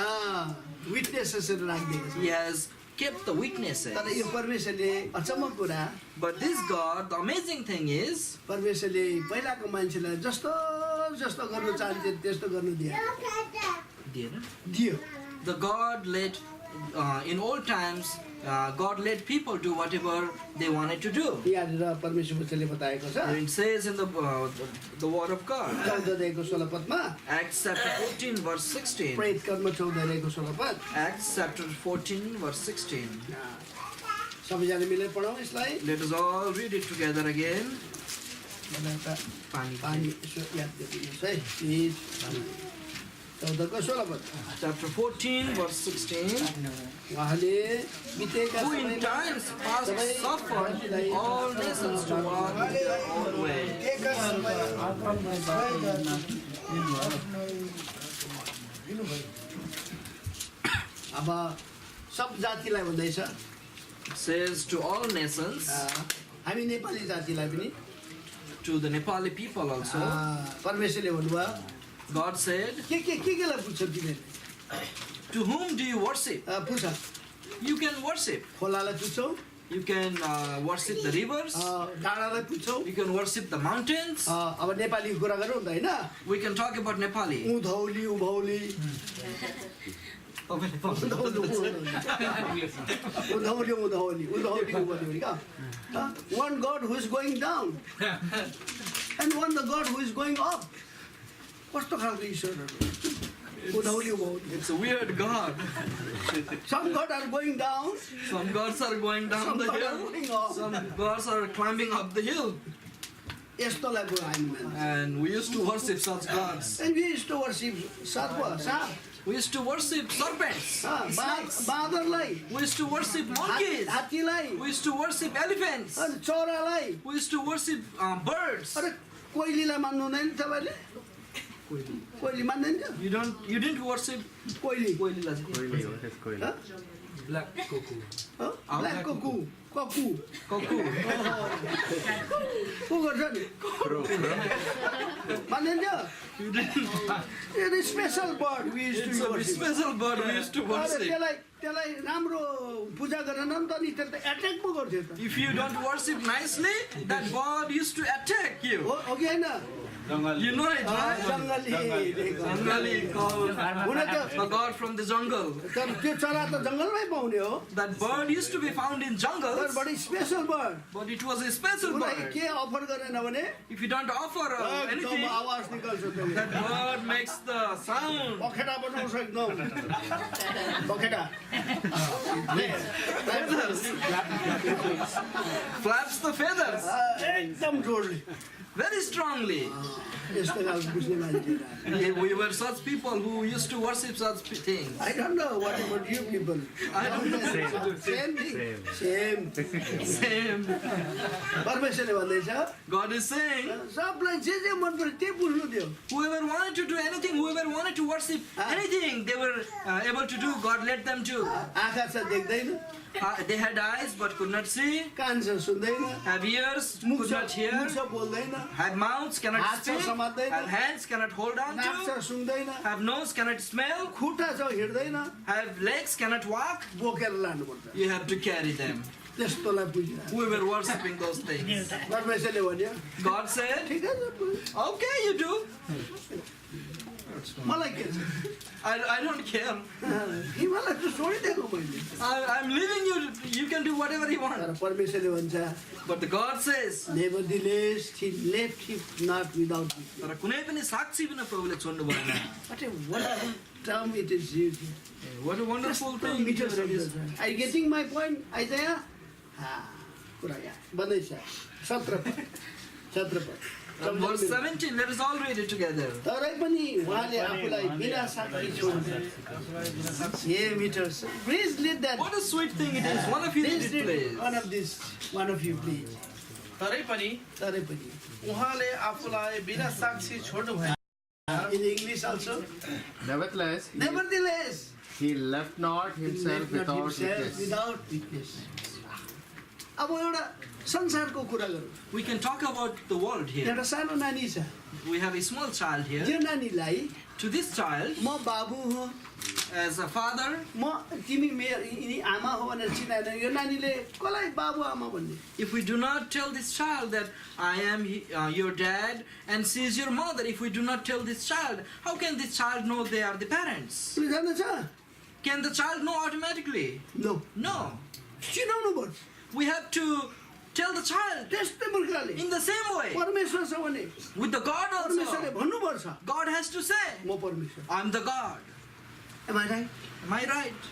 विटनेसेसहरू राखिदिएको छ He has kept the witnesses. तर यो परमेश्वरले अचम्मको कुरा But this God, the amazing thing is, परमेश्वरले पहिलाको मान्छेलाई जस्तो जस्तो गर्नु चाहन्थे त्यस्तो गर्नु दियो the God let, in old times, God let people do whatever they wanted to do. यहाँनिर परमेश्वर वचनले बताएको छ It says in the Word of God, 14 अध्यायको 16 पदमा Acts chapter 14, verse 16. प्रेरित कर्म 14 अध्यायको 16 पद Acts chapter 14, verse 16. सबैजना मिलेर पढौँ यसलाई Let us all read it together again. पानी यसो याद गरिदिनुहोस् है प्लिज 14 को 16 पद Chapter 14, verse 16. उहाँले बितेका Who in times past suffered all nations to walk in their own way. एका अब सब जातिलाई भन्दैछ It says to all nations, हामी नेपाली जातिलाई पनि to the Nepali people also, परमेश्वरले भन्नुभयो God said, केलाई पुग्छ तिमीहरूले to whom do you worship? पुछ You can worship. खोलालाई पुग्छौ You can worship the rivers. डाँडालाई पुग्छौ You can worship the mountains. अब नेपालीको कुरा गरौँ त होइन We can talk about Nepali. Udhauli Ubhauli one God who is going down and one the God who is going up. कस्तो खालको ईश्वरहरू उँधौली Ubhauli It's a weird God. some God are going down Some gods are going down some the God are hill. going up Some gods are climbing up the hill. यस्तोलाई कुरा हामी मान्छौँ And we used to worship such gods. and we used to worship सर्प साप We used to worship serpents. बाँदरलाई We used to worship monkeys. हात्तीलाई We used to worship elephants. अनि चरालाई We used to worship birds. अरे कोइलीलाई मान्नु हुँदैन तपाईँले कोइली मान्दैन You didn't worship कोइली Kohli, what is Kohli? black cuckoo. Black cuckoo cuckoo Cuckoo. को गर्छ नि Crow, crow. मान्दैन You didn't. It is special bird we used It's to a worship. special bird we used to अरे worship. त्यसलाई राम्रो पूजा गरेन नि त नि त्यसले त एट्याक पो गर्थ्यो त If you don't worship nicely, that bird used to attack you. हो कि होइन You know it, right? जङ्गली Jangali called हुन त the god from the jungle. तर त्यो चरा त जङ्गलमै पाउने हो That bird used to be found in तर jungles, बडी special bird but it was a special उसलाई bird. के अफर गरेन भने If you don't offer एकदम anything, आवाज निकाल्छ त्यसले that bird makes the sound. पखेटा बनाउँछ एकदम पखेटा Flaps the feathers एकदम जोडले very strongly. यस्तो खालको बुझ्ने मान्छेहरू We were such people who used to worship such things. I don't know what about you people. I don't know. Same thing. Same. Same. परमेश्वरले भन्दैछ God is saying, सबलाई जे जे मन पर्यो त्यही बुझ्नु दियो whoever wanted to do anything, whoever wanted to worship anything, they were able to do. God let them do. आँखा छ देख्दैन They had eyes but could not see, कान छ सुन्दैन have ears, मुख could not छ hear, मुख छ बोल्दैन have mouths, cannot हात छ speak, समात्दैन have hands, cannot hold on नाक छ to, सुन्दैन have nose, cannot smell, खुट्टा छ हिँड्दैन have legs, cannot walk. बोकेर लानुपर्छ You have to carry them. त्यस्तोलाई बुझ्नु We were worshipping those things. परमेश्वरले भन्यो God said, ठिकै छ okay, you do. मलाई के छ I don't care. हिमालय त छोडिदिएको मैले I'm leaving you. You can do whatever you तर want. परमेश्वरले भन्छ But the God says, nevertheless he left him not without witness. तर कुनै पनि साक्षी बिना प्रभुले छोड्नु भएन. What a wonderful term it is used here. What a wonderful thing. मिठो शब्द it is. छ. Are you getting my point? आइजया कुरा यहाँ बन्दैछ 17 पद 17 पद Verse 17, let us all read it together. तरै पनि उहाँले आफूलाई बिना साक्षी छोड्नु हे मिठो please lead that What a sweet thing it is. One of you read please it, please. one of you please तरै पनि तरै पनि उहाँले आफूलाई बिना साक्षी छोड्नु भयो in English also Nevertheless, nevertheless he left not himself left not without himself witness. without witness अब एउटा संसारको कुरा गरौँ We can talk about the world here. एउटा सानो नानी छ We have a small child here. यो नानीलाई To this child, म बाबु हो as a father, म तिमी मेरो यिनी आमा हो भनेर चिनाएन यो नानीले कसलाई बाबु आमा भन्ने if we do not tell this child that I am your dad and she is your mother, if we do not tell this child, how can this child know they are the parents? तिमीले जान्दछ Can the child know automatically? No No. चिनाउनु पर्छ We have to tell the child त्यस्तै मूर्खले in the same way. परमेश्वर छ भने With the God परमेश्वरले also. भन्नुपर्छ God has to say, म परमेश्वर I'm the God. Am I right? Am I right?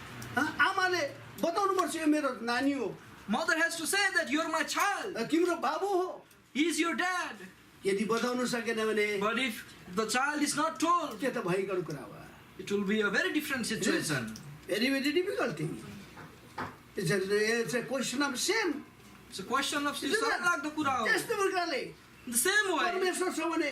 आमाले बताउनु पर्छ यो मेरो नानी हो Mother has to say that you're my child. तिम्रो बाबु हो He's your dad. यदि बताउनु सकेन भने But if the child is not told, त्यो त भइगयो कुरा हो it will be a very different situation. very very difficult thing it's a question of shame It's a question of Isn't that- त्यस्तै मूर्खले the same way. परमेश्वर छ भने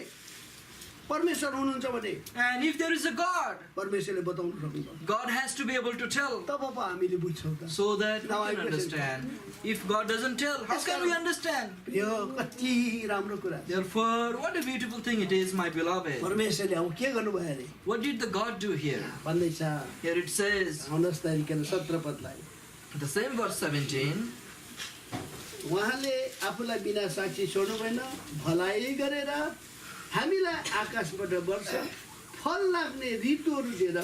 परमेश्वर हुनुहुन्छ भने And if there is a God, परमेश्वरले बताउनु सक्नुहुन्छ God has to be able to tell तब पो हामीले बुझ्छौँ त so that we Now I can present. understand. If God doesn't tell, how can we understand? यो कति राम्रो कुरा Therefore, what a beautiful thing it is, my beloved. परमेश्वरले अब के गर्नुभयो अरे What did the God do here? भन्दैछ Here it says, 19 तारिक 17 पदलाई the same verse 17, उहाँले आफूलाई बिना साक्षी छोड्नु भएन भलाइ गरेर हामीलाई आकाशबाट वर्ष फल लाग्ने ऋतुहरू दिएर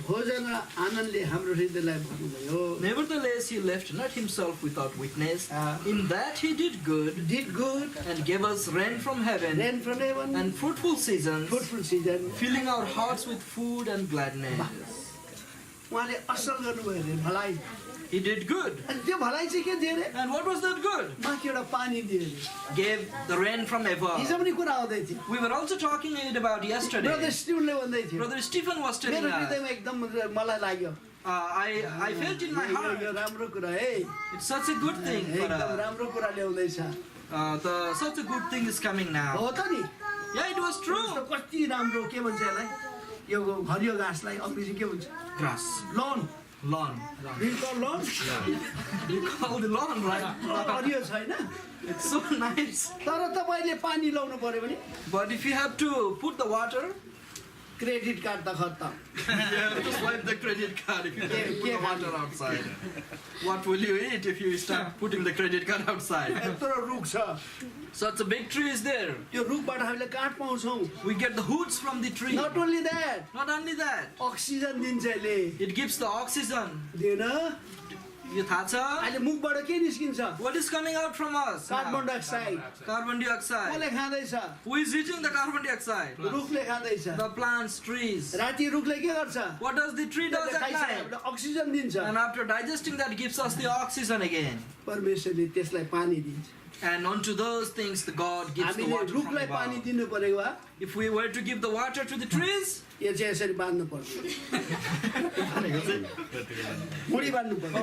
भोजन र आनन्दले हाम्रो हृदयलाई भर्नुभयो nevertheless he left not himself without witness. In that he did good did good and gave us rain from heaven rain from heaven and fruitful seasons, fruitful season filling our hearts with food and gladness. उहाँले असल गर्नुभयो अरे भलाइ He did good. अनि त्यो भलाइ चाहिँ के दियो अरे And what was that good? माथि एउटा पानी दियो अरे Gave the rain from हिजो above. पनि कुरा आउँदै थियो We were also talking about brother yesterday. स्टिभनले भन्दै थियो Brother Stephen was telling मेरो us, हृदयमा एकदम मलाई लाग्यो I felt in my यो heart, राम्रो कुरा है it's such a good thing for एकदम us. राम्रो कुरा ल्याउँदैछ Such a good thing is coming now. हो त नि Yeah, it was true. कस्तो कति राम्रो के भन्छ यसलाई यो हरियो घाँसलाई अङ्ग्रेजी के भन्छ Grass, lawn lawn. Lawn You call the lawn, right? हरियो छैन It's so nice. तर तपाईँले पानी लाउनु पर्यो भने But if you have to put the water, credit card त खत्तम you have to swipe the credit card if you can put the water outside. What will you eat if you start putting the credit card outside? यत्रो रुख छ Such a big tree is there. त्यो रुखबाट हामीले काठ पाउँछौँ We get the hoots from the tree. Not only that Not only that, oxygen दिन्छ यसले it gives the oxygen. दिएन यो थाहा छ? अहिले मुखबाट के निस्किन्छ What is coming out from us? Carbon now? Dioxide Carbon dioxide. कसले खाँदैछ Who is eating the carbon dioxide? रुखले खाँदैछ The plants, trees. राति रुखले के गर्छ What does the tree does त्यसले at खाइसके night? हामीलाई अक्सिजन दिन्छ And after digesting that, gives us the oxygen again. परमेश्वरले त्यसलाई पानी दिन्छ And onto those things, the God gives the हामीले water from रुखलाई पानी above. दिनु परेको भए If we were to give the water to the trees, यो चाहिँ यसरी बाँध्नु पर्छ मुडी बाँध्नु पर्छ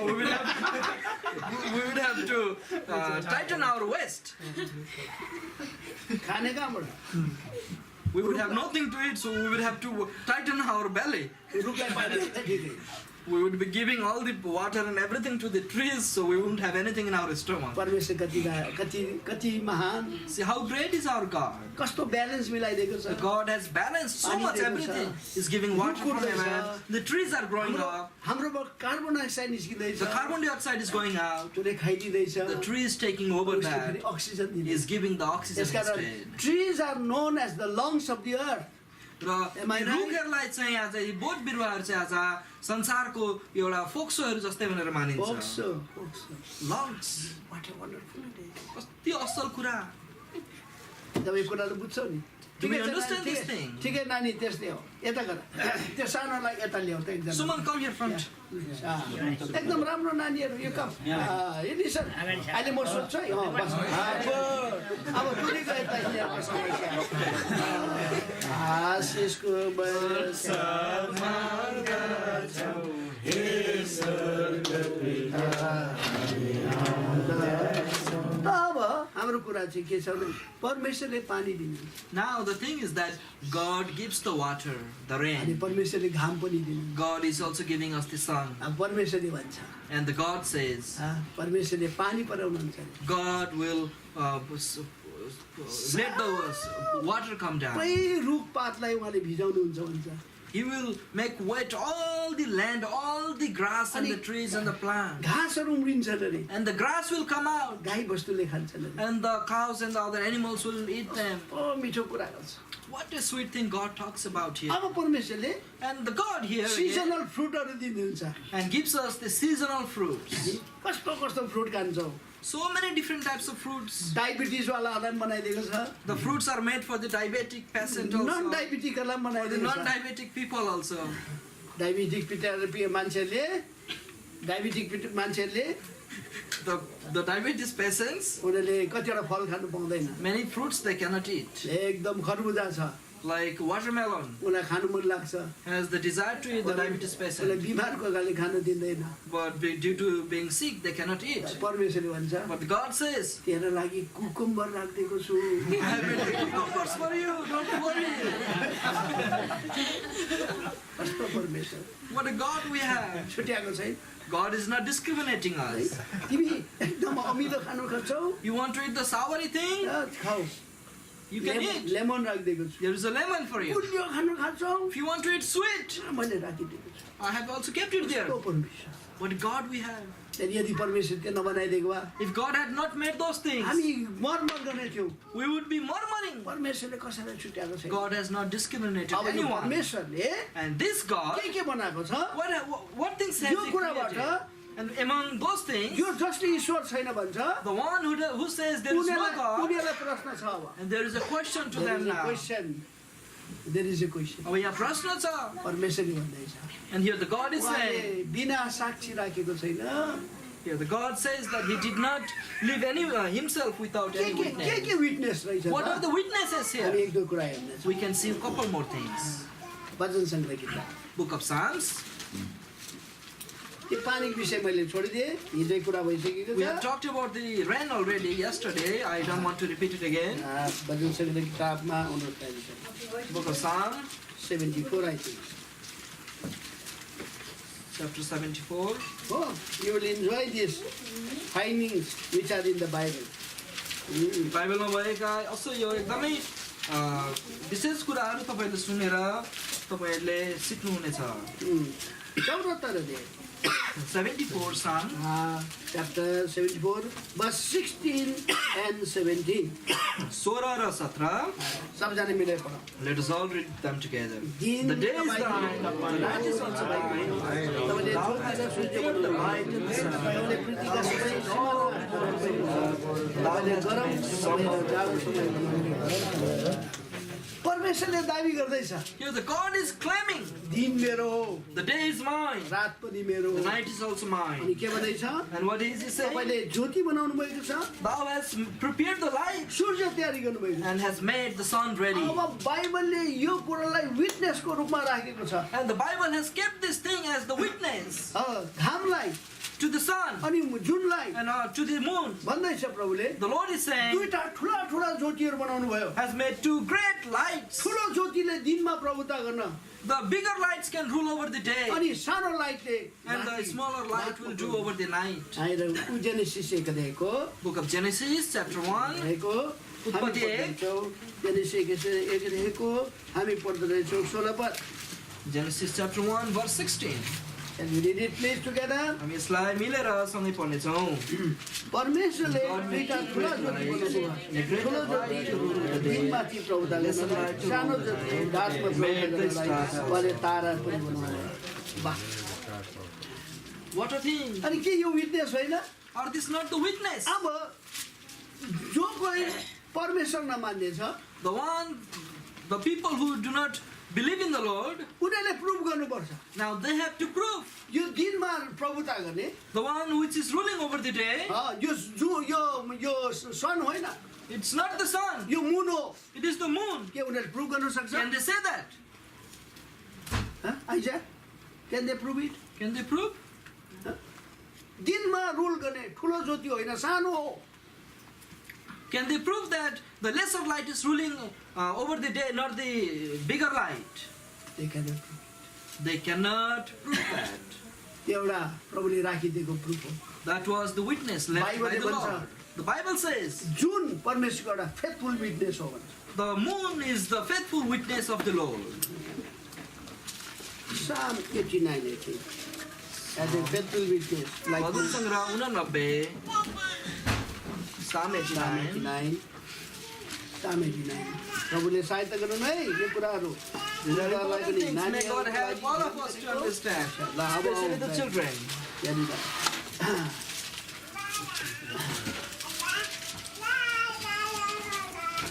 we would have to tighten our waist. खाने कहाँबाट We would have nothing to eat, so we would have to tighten our belly. रुखलाई पानी दिँदा ठिकै We would be giving all the water and everything to the trees, so we wouldn't have anything in our stomach. परमेश्वर कति महान See how great is our God. कस्तो balance मिलाइदिएको छ God has balanced so much everything. He's giving water from heaven. The trees are growing up. हाम्रोबाट carbon dioxide निस्किँदैछ The carbon dioxide is going out. त्यसले खाइदिँदैछ The tree is taking over उसले that. फेरि oxygen He दिँदैछ is giving the oxygen यसकारण instead. Trees are known as the lungs of the earth र Am I right? रुखहरूलाई चाहिँ आज यी बोट बिरुवाहरू चाहिँ आज संसारको एउटा फोक्सोहरू जस्तै भनेर मानिन्छ. फोक्सो lungs what a wonderful day कति असल कुरा. तपाईँ कुराहरू बुझ्छौ नि Do we ठिकै छ understand नानी, this thing? ठिकै नानी त्यस्तै हो यता गर त्यो सानोलाई यता ल्याउ त एकजना Suman, come here front. एकदम राम्रो नानीहरू यो कम लिसन अहिले म सोध्छु है बस अब टुरीको यता यिनीहरूको समस्या आशिषको अब हाम्रो कुरा चाहिँ के छ भने परमेश्वरले पानी दिनुहुन्छ Now the thing is that God gives the water, the अनि rain. परमेश्वरले घाम पनि दिनुहुन्छ God is also giving us the sun. अब परमेश्वरले भन्छ And the God says, परमेश्वरले पानी पराउनुहुन्छ अरे। God will let the water come down. सबै रुखपातलाई उहाँले भिजाउनुहुन्छ भन्छ He will make wet all the land, all the grass and the trees and the plants. घाँसहरू उम्रिन्छन् अरे And the grass will come out. गाई बस्तुले खान्छन् अरे And the cows and the other animals will eat them. मिठो कुरा गर्छ What a sweet thing God talks about here. अब परमेश्वरले And the God here again, seasonal फ्रुटहरू दिनुहुन्छ and gives us the seasonal fruits. कस्तो कस्तो फ्रुट खान्छौ So many different types of fruits. डायबिटिजवालाहरूलाई पनि बनाइदिएको छ The fruits are made for the diabetic patient non also. डायबिटिकहरूलाई पनि For the बनाइदिएको छ non-diabetic people also. डायबिटिक मान्छेहरूले The diabetes patients, उनीहरूले कतिवटा फल खानु पाउँदैन many fruits they cannot eat. एकदम खरबुजा छ Like watermelon उनीलाई खानु मन लाग्छ has the desire to eat the diabetes उसलाई patient. बिमारको कारणले खान दिँदैन But due to being sick, they cannot eat. परमेश्वरले भन्छ But God says, तेरो लागि कुकुम्बर राखिदिएको छु I have made cucumbers for you, don't worry. कस्तो परमेश्वर What a God we have. छुट्याएको छैन God is not discriminating है us. तिमी एकदम अमिलो खानु खोज्छौ You want to eat the soury thing? खाऊ You can eat. लेमन राखिदिएको छु There is a lemon for you. गुलियो खानु खान्छौ If you want to eat sweet, मैले राखिदिएको छु I have also kept it there. कस्तो परमेश्वर What God we have. त्यहाँदेखि यदि परमेश्वरले नबनाइदिएको भए If God had not made those things, हामी मरमर गर्ने थियौँ we would be murmuring. परमेश्वरले कसैलाई छुट्याएको छैन God has not discriminated अब यो anyone. परमेश्वरले And this God, के बनाएको छ what things has यो He कुराबाट created? And among those things, यो जसले ईश्वर छैन भन्छ the one who says there is no God, उनीहरूलाई प्रश्न छ अब and there is a question to them now. There is a question अब यहाँ प्रश्न छ. परमेश्वरले भन्दैछ And here the God is उहाँले saying, बिना साक्षी राखेको छैन here the God says that He did not leave Himself without any के witness. के विटनेस रहेछ What are त? the witnesses हामी here? एक दुई कुरा हेर्नेछौँ We can see a couple more things. वचन सङ्ग्रह किताब Book of Psalms. त्यो पानीको विषय मैले छोडिदिएँ हिजै कुरा भइसकेको We have छ talked about the rain already yesterday. I don't want to repeat it again. वचन सङ्ग्रह किताबमा 29 Book of Psalms, 74 I think. chapter 74. Oh, you will enjoy these findings which are in the Bible. बाइबलमा भएका असो यो एकदमै विशेष कुराहरू तपाईँले सुनेर तपाईँहरूले सिक्नुहुनेछ. 74 अध्याय 74 Psalm, chapter 74 verse 16 and 17 16 र 17. सबजना मिलेर पढौँ Let us all read them together. दिन The day is तपाईँको, thine, रात is also तपाईँको। तपाईँले ज्योति र सूर्यको तपाईँले पृथ्वीका सबै तपाईँले गरम समय र जाडो समय बनाउनुभयो। परमेश्वरले दाबी गर्दैछ Here the God is claiming, दिन मेरो हो the day is mine, रात पनि मेरो the हो night is also अनि mine. के भन्दैछ And what is he saying? तपाईँले ज्योति बनाउनु भएको छ Thou hast prepared the light सूर्य तयारी गर्नुभएको छ and has made the sun ready. अब बाइबलले यो कुरालाई विटनेसको रूपमा राखेको छ And the Bible has kept this thing as the witness घामलाई to the sun अनि जुनलाई and to the moon. भन्दैछ प्रभुले The Lord is saying, दुईटा ठुला ठुला ज्योतिहरू बनाउनु भयो has made two great lights. ठुलो ज्योतिले दिनमा प्रभुता गर्न The bigger lights can rule over the day, अनि सानो लाइटले and the smaller light will do over the night. आएर जेनेसिस एक अध्यायको Book of Genesis, chapter 1. रहेको हामी उत्पत्ति एक। पढ्दैछौँ जेनेसिस एक अध्यायको हामी पढ्दै रहेछौँ 16 पद Genesis chapter 1, verse 16. Can we read it please together? हामी यसलाई मिलेर सँगै पढ्नेछौँ. परमेश्वरले दुईटा ठुला ज्योति बनाउनु भयो ठुलो ज्योति दिनमाथि प्रभुता गर्न सानो ज्योति रातमा प्रभुता गर्नलाई उहाँले तारा पनि बनाउनु भयो वाह What a thing! अनि के यो विटनेस होइन Are this not the witness? अब जो कोही परमेश्वर नमान्ने छ The people who do not believe in the Lord, उनीहरूले प्रुभ गर्नुपर्छ now they have to prove. यो दिनमा प्रभुता गर्ने The one which is ruling over the day, यो सन होइन it's not the sun, यो मुन हो it is the moon. के उनीहरूले प्रुभ गर्न सक्छ Can they say that? आइजा can they prove it Can they prove? दिनमा रुल गर्ने ठुलो ज्योति होइन सानो हो Can they prove that the lesser light is ruling over the day, not the bigger light? They cannot prove. They cannot prove that. त्यो एउटा प्रभुले राखिदिएको proof हो That was the witness left by the Lord. The Bible says जुन परमेश्वरको एउटा faithful witness हो भन्छ the moon is the faithful witness of the Lord. Psalm 89 I think as a faithful witness like भजन सङ्ग्रह 89, Psalm 89. Psalm 89 प्रभुले सहायता गर्नु है यो कुराहरू These are important things. May God help all of us to understand, especially the children. यहाँनिर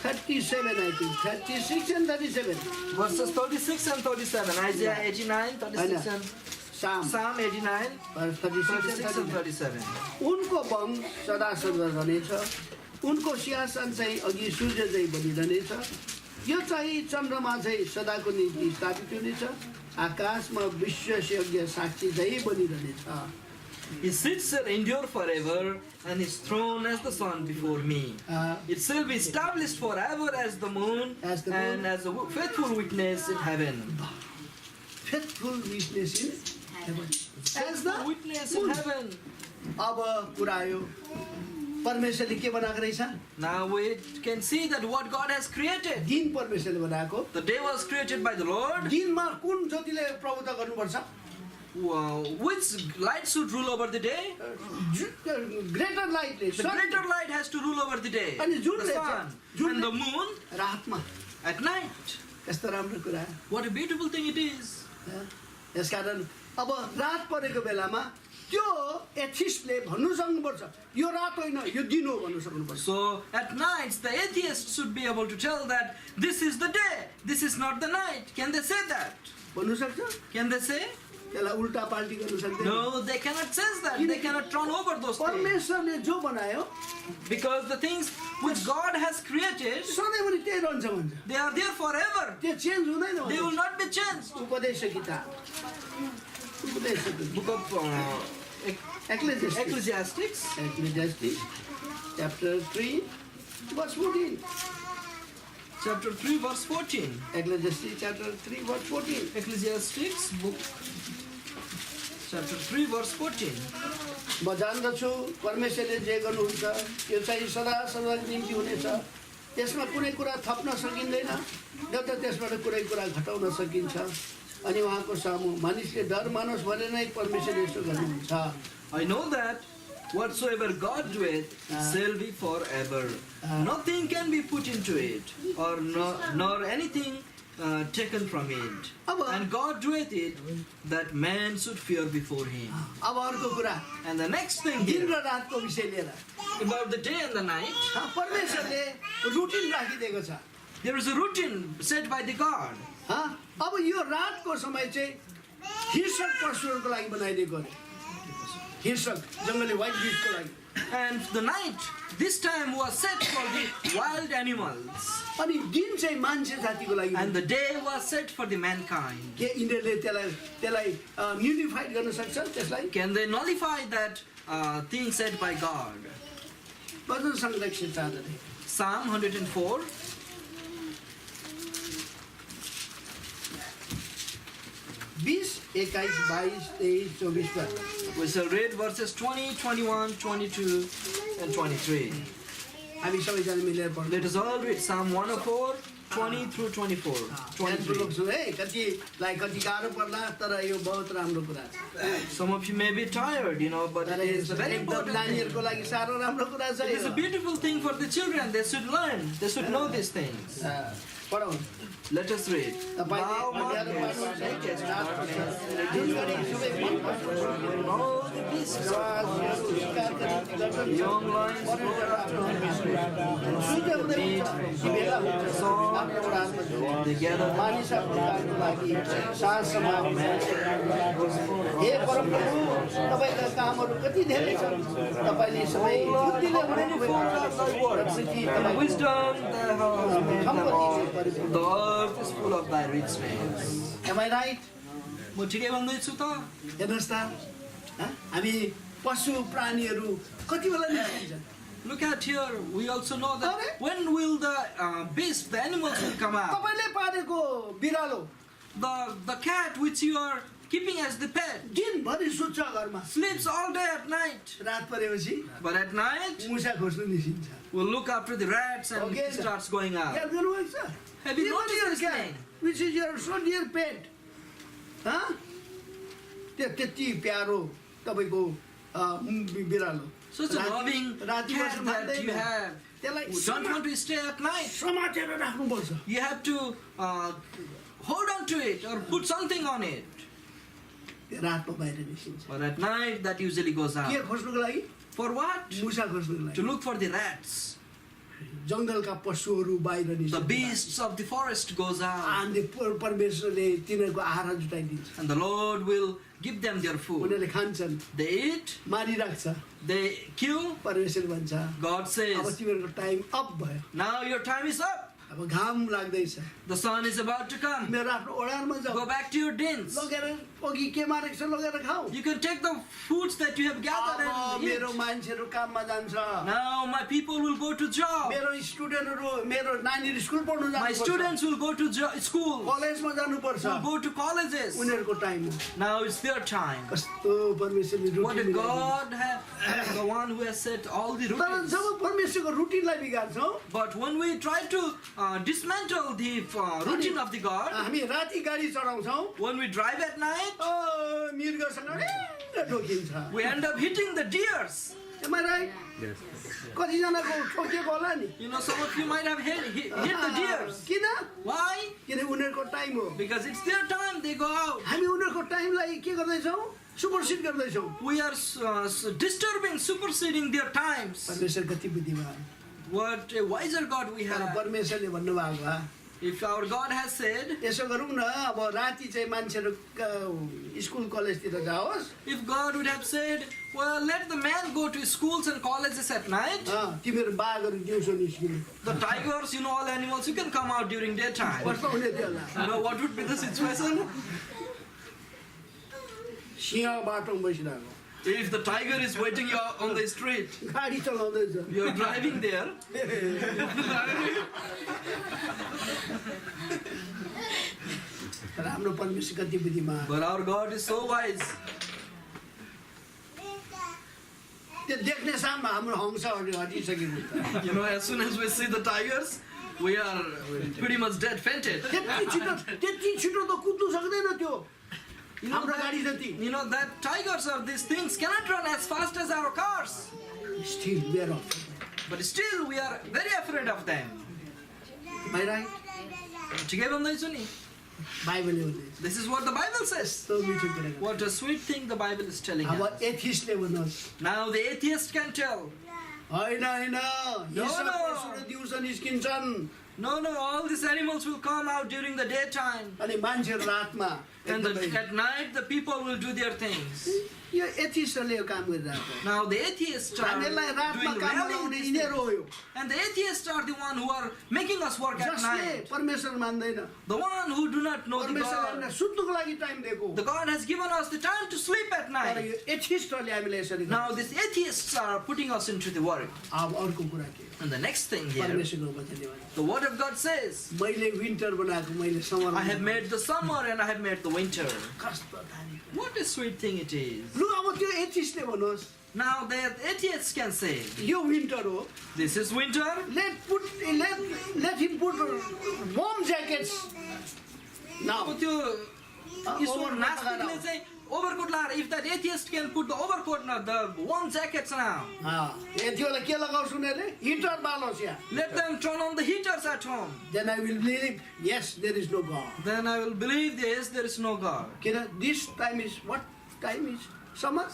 37 I think 36 and 37 Verses 36 and 37. Isaiah 89, 36 and Psalm 89, 36 and 37. उनको वंश सदा सदा रहनेछ उनको सिंहासन चाहिँ अघि सूर्य चाहिँ बनिरहनेछ यो चाहिँ चन्द्रमा चाहिँ सदाको निम्ति स्थापित हुनेछ आकाशमा विश्वसनीय साक्षी चाहिँ बनिरहनेछ His seats shall endure forever, and his throne as the sun before me. It shall be established forever as the moon, and as a faithful witness in heaven. Faithful witness in heaven. As the witness in heaven. अब कुरा आयो परमेश्वरले के बनाएको रहेछ Now we can see that what God has created. दिन परमेश्वरले बनाएको The day was created by the Lord. दिनमा कुन ज्योतिले प्रभुता गर्नुपर्छ Which light should rule over the day? Greater लाइटले The greater light has to rule over the day. अनि The sun and the moon रातमा at night. कस्तो राम्रो कुरा What a beautiful thing it is. यसकारण अब रात परेको बेलामा त्यो एथिस्टले भन्नु सक्नुपर्छ यो रात होइन यो दिन हो भन्नु सक्नुपर्छ So at night the atheist should be able to tell that this is the day, this is not the night. Can they say that? भन्नु सक्छ Can they say? त्यसलाई उल्टा पाल्टी गर्नु सक्दैन No, they cannot sense that. They cannot turn over those things. परमेश्वरले जो बनायो Because the things which God has created, सधैँभरि त्यही रहन्छ भन्छ they are there forever. त्यो चेन्ज हुँदैन They will not be changed. उपदेश किताब उपदेश Book of Ecclesiastes chapter 3 verse 14 Chapter 3 verse 14. Ecclesiastes chapter 3 verse 14 Ecclesiastes book chapter 3 verse 14. म जान्दछु परमेश्वरले जे गर्नुहुन्छ त्यो चाहिँ सदा सदाको निम्ति हुनेछ त्यसमा कुनै कुरा थप्न सकिँदैन न त त्यसबाट कुनै कुरा घटाउन सकिन्छ अनि उहाँको सामु मानिसले डर मानोस् भने नै परमेश्वरले यसो गर्नुहुन्छ I know that whatsoever God doeth shall be forever. Nothing can be put into it, or nor anything taken from it. And God doeth it that man should fear before him. अब अर्को कुरा And the next thing दिन here, र रातको विषय लिएर about the day and the night, परमेश्वरले routine राखिदिएको छ There is a routine set by the God. अब यो रातको समय चाहिँ हिंसक पशुहरूको लागि बनाइदिएको अरे हिंसक जङ्गली वाइल्ड बिस्टको लागि And the night, this time was set for the wild animals. अनि दिन चाहिँ मान्छे जातिको लागि And the day was set for the mankind. के यिनीहरूले त्यसलाई न्युलिफाइड गर्न सक्छ त्यसलाई Can they nullify that thing set by God? भजन सङ्ग्रह 104 Psalm 104. बीस 21 22 23 24 पद We shall read verses 20, 21, 22, and 23. हामी सबैजना मिलेर पढ्छौँ Let us all read Psalm 104, 20 through 24. ध्यानपूर्वक सुन है कतिलाई कति गाह्रो पर्ला तर यो बहुत राम्रो कुरा छ Some of you may be tired, but तर it is a very एकदम important thing. नानीहरूको लागि साह्रो राम्रो कुरा छ It is a यो। beautiful thing for the children. They should learn. They should know these things. पढौँ Let us read. तपाईँले Thou अँध्यारो markest पार्नुहोस् है, naked जुन गरी सबै मनपर्छ, all the beasts of जवाजहरू शिकारका निम्ति गर्छन्, young lions, परेर आफ्नो सूर्य उदय हुन्छ, ती बेला हुन्छ, आफ्नो उडानमा जान्छ। they gather them. मानिस आफ्नो कामको लागि साँझ समाप्त हुन्छ। हे परमप्रभु तपाईँका कामहरू कति धेरै छन् तपाईँले सबै बुद्धिले Many बनाउनु folks are thy words, and wisdom thy house made them all. The earth is full of thy richness. Am I right? म ठिकै भन्दैछु त हेर्नुहोस् त हामी पशु प्राणीहरू कति बेला निस्किन्छ Look at here, we also know that Correct. when will the beast, the animals will come out. तपाईँले पालेको बिरालो The cat which you are keeping as the pet दिनभरि सुत्छ घरमा sleeps all day at night. रात परेपछि But at night, मुसा खोज्नु निस्किन्छ we'll look after the rats and Okay, it starts going out. याद गर्नुभएको छ Have you noticed this thing? Which is your so dear pet त्यो त्यति प्यारो तपाईँको बिरालो Such a loving राति cat बस्नु that you मान्दैन। have. त्यसलाई You don't want to stay at night. समातेर राख्नुपर्छ You have to hold on to it or put something on it. त्यो रातमा बाहिर निस्किन्छ But at night, that usually goes के out. खोज्नुको लागि For what? मुसा खोज्नुको To लागि look for the rats. जङ्गलका पशुहरू बाहिर The निस्किन्छ beasts of the forest goes out. अनि परमेश्वरले तिनीहरूको आहारा जुटाइदिन्छ And the Lord will give them their food. उनीहरूले खान्छन् They eat, मारिराख्छ they kill. परमेश्वर भन्छ God अब says, तिमीहरूको टाइम अप भयो now your time is up. अब घाम लाग्दैछ The sun is about to come. मेरो आफ्नो ओडारमा Go जाऊ back to your dens. लगेर अघि के मारेको छ लगेर खाऊ You can take the foods that you have gathered अब and eat. मेरो मान्छेहरू काममा जान्छ Now my people will go to job. मेरो स्टुडेन्टहरू मेरो नानीहरू स्कुल पढ्नु My जानुपर्छ students will go to school. कलेजमा जानुपर्छ Will go to colleges. उनीहरूको टाइम हो Now it's their time. कस्तो परमेश्वरले What a routine God has, the one who has set all the तर routines. जब परमेश्वरको रुटिनलाई बिगार्छौँ But when we try to dismantle the routine of the God, हामी राति गाडी चढाउँछौँ when we drive at night, मृगसँग ढिङ्ग ठोकिन्छ we end up hitting the deers. Am I right? कतिजनाको ठोकिएको होला नि Some of you might have hit the deers. किन Why? किन उनीहरूको टाइम हो Because it's their time, they go out. हामी उनीहरूको टाइमलाई के गर्दैछौँ सुपरसिड गर्दैछौँ We are disturbing, superseding their times. परमेश्वर कति बुद्धिमान What a wiser God we तर have. परमेश्वरले भन्नुभएको भए If our God has said, यसो गरौँ न अब राति चाहिँ मान्छेहरू स्कुल कलेजतिर जाओस् if God would have said, well, let the man go to schools and colleges at night, तिमीहरू बाघहरू दिउँसो निस्किनु the tigers, all animals, you can come out during daytime. कस्तो हुने थियो होला What would be the situation? Singh बाटोमा बसिरहेको If the tiger is waiting you on the street, गाडी चलाउँदैछ you're driving there, तर हाम्रो परमेश्वर कति बुद्धिमान but our God is so wise. त्यो देख्ने साममा हाम्रो हंसहरू हटिसकेको छ As soon as we see the tigers, we are pretty much dead fainted. त्यति छिटो त कुद्नु सक्दैन त्यो हाम्रो गाडी जति That tigers or these things cannot run as fast as our cars. Still we're of But still, we are very afraid of them. भाइ ठिकै भन्दैछु नि? बाइबलले भन्दैछ This is what the Bible says. यस्तो मिठो केटाको What a sweet thing the Bible is telling अब us. एथिस्टले भन्नुहोस् Now the atheist can tell. होइन No. दिउँसो निस्किन्छन् No, all these animals will come out during the daytime. अनि मान्छेहरू रातमा And एकदमै- at night, the people will do their things. यो एथिस्टहरूले यो काम गरिरहेको Now, the atheists are हामीहरूलाई रातमा doing काम well in लगाउने these यिनीहरू हो things. यो And the atheists are the one who are making us work at जसले night. परमेश्वर मान्दैन The one who do not know the परमेश्वरले हामीलाई God. सुत्नुको लागि टाइम दिएको The God has given us the time to sleep at तर night. यो एथिस्टहरूले हामीलाई यसरी Now, these atheists are putting us into the work. अब अर्को कुरा के हो And the next thing here, परमेश्वरको वचनले भन्छ the word of God says, मैले विन्टर बनाएको मैले summer I have made the summer and I have made the winter. कस्तो दामी कुरा। What a sweet thing it is. लु अब त्यो एथिस्टले भन्नुहोस् Now, the atheists can say, यो विन्टर हो this is winter. let him put warm jackets now अब त्यो ईश्वर overcoat नास्तिकले लगाएर चाहिँ overcoat लगाएर, if that atheist can put the overcoat now, the warm jackets now, यतिबेला के लगाउँछु उनीहरूले हिटर बालोस् यहाँ let them turn on the heaters at home. then I will believe yes there is no God Then I will believe this, there is no God. किन this time is what time is summer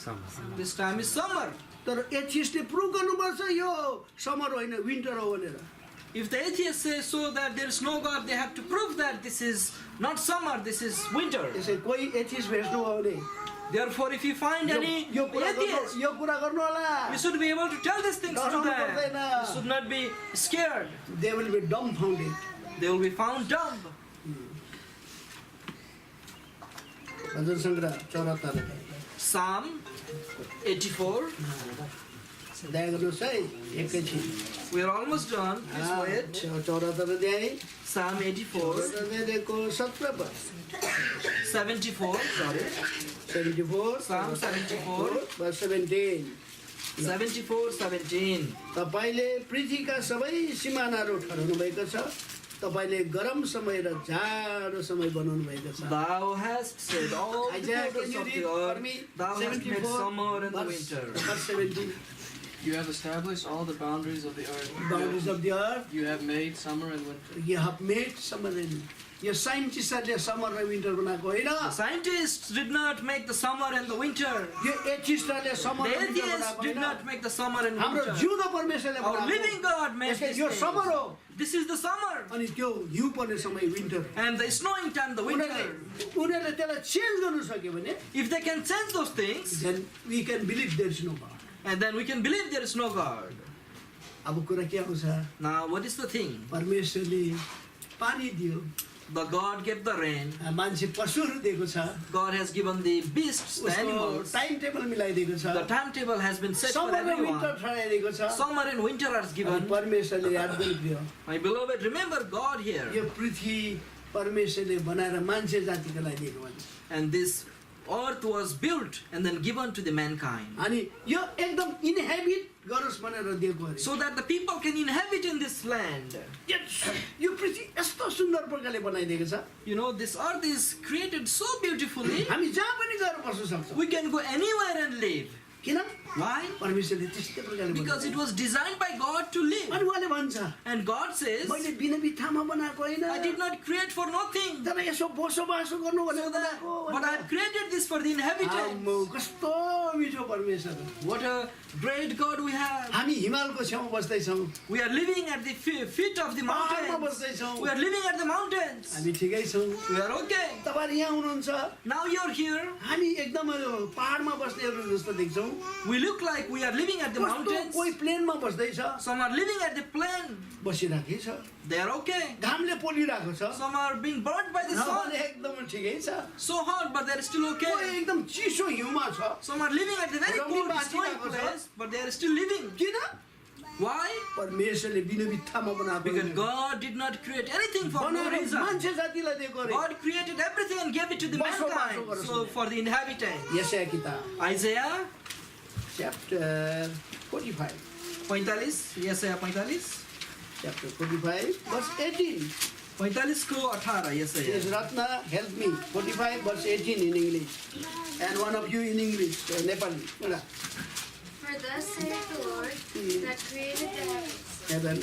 This time is summer. तर एथिस्टले prove गर्नुपर्छ यो summer होइन winter हो भनेर If the atheists say so that there is no God, they have to prove that this is not summer, this is winter. यसै कोही atheist भेट्नु हो भने Therefore, if you find any यो कुरा atheist, यो कुरा गर्नु होला you should be able to tell these things to डराउनु them. पर्दैन। You should not be scared. they will be dumbfounded They will be found dumb. भजन सङ्ग्रह 74 Psalm 84. दया गर्नुहोस् है एकैछिन We are almost done. Please wait. 74 अध्याय Psalm 84. 17 पद 74. Sorry. 74 Psalm 74. verse 17 74:17. तपाईले पृथ्वीका सबै सिमानाहरू ठहराउनु भएको छ तपाईले गरम समय र जाडो समय बनाउनु भएको छ Thou hast said all the Isaiah, can borders you of read the for earth. me? Thou hast made 74 summer and the verse- winter. verse 17 You have established all the boundaries of the earth. boundaries of the earth You have made summer and winter. you have made summer and यो साइन्टिस्टहरूले summer र winter बनाएको होइन The scientists did not make the summer and the winter. यो एथिस्टहरूले The summer र winter atheists बनाएको did होइन not make the summer and हाम्रो winter. जिउँदो परमेश्वरले Our living God made यसले this यो समर thing. हो This is the summer. अनि त्यो हिउँ पर्ने समय winter And the snowing time, the winter. उनीहरूले त्यसलाई चेन्ज गर्नु सक्यो भने If they can sense those things, then we can believe there is no God and then we can believe there is no God. अब कुरा के आउँछ Now, what is the thing? परमेश्वरले पानी दियो The God gave the rain. मान्छे पशुहरू दिएको छ God has given the beasts, the उसको animals. टाइम टेबल मिलाइदिएको छ The timetable has been set for summer र विन्टर everyone. ठहराइदिएको छ Summer and winter are अनि given. परमेश्वरले याद गरिदियो My beloved, remember God here. यो पृथ्वी परमेश्वरले बनाएर मान्छे जातिको लागि दिएको भन्छ And this earth was built and then given to the mankind. अनि यो एकदम इनहेबिट गरोस् भनेर दिएको अरे So that the people can inhabit in this land. यो पृथ्वी यस्तो सुन्दर प्रकारले बनाइदिएको छ You know, this earth is created so beautifully. हामी जहाँ पनि गएर बस्न सक्छौँ We can go anywhere and live. किन Why? परमेश्वरले त्यस्तै प्रकारले Because it बनाएको was designed by God to live. अनि उहाँले भन्छ And God says, मैले बिना बित्थामा बनाएको होइन I did not create for nothing. तर यसो बसोबासो गर्नु भनेर So that, बनाएको but I have created this for the inhabitants. आम्मो, कस्तो मिठो परमेश्वर What a great God we have. हामी हिमालको छेउमा बस्दैछौँ We are living at the feet of the पहाडमा mountains. बस्दैछौँ We are living at the mountains. हामी ठिकै छौँ We are okay. तपाईँहरू यहाँ हुनुहुन्छ Now you're here. हामी एकदम पहाडमा बस्नेहरू जस्तो देख्छौँ We look like we are living at the कस्तो mountains. कोही प्लेनमा बस्दैछ Some are living at the plain. बसिराखेकै छ They are okay. घामले पोलिरहेको छ Some are being burnt by the sun. हावाले एकदम ठिकै छ So hot, but they are still कोही okay. एकदम चिसो हिउँमा छ Some are living at the very Rami cold, Bati snowy भएको छ। place, but they are still living. किन Why? परमेश्वरले बिना बित्थामा बनाएको Because होइन। God did not create anything for no बनाएर reason. मान्छे जातिलाई दिएको अरे God created everything and gave it to the बसोबासो mankind. गरोस् So भने। for the inhabitants. यशाया किताब Isaiah chapter 45 45, Yesaya 45. Chapter 45 verse 18 45 को 18 Yes, Yesaya. Ratna, help me. 45 verse 18 in English. And one of you in English, Nepali. Ula. For thus saith the Lord that created the heavens, Heaven.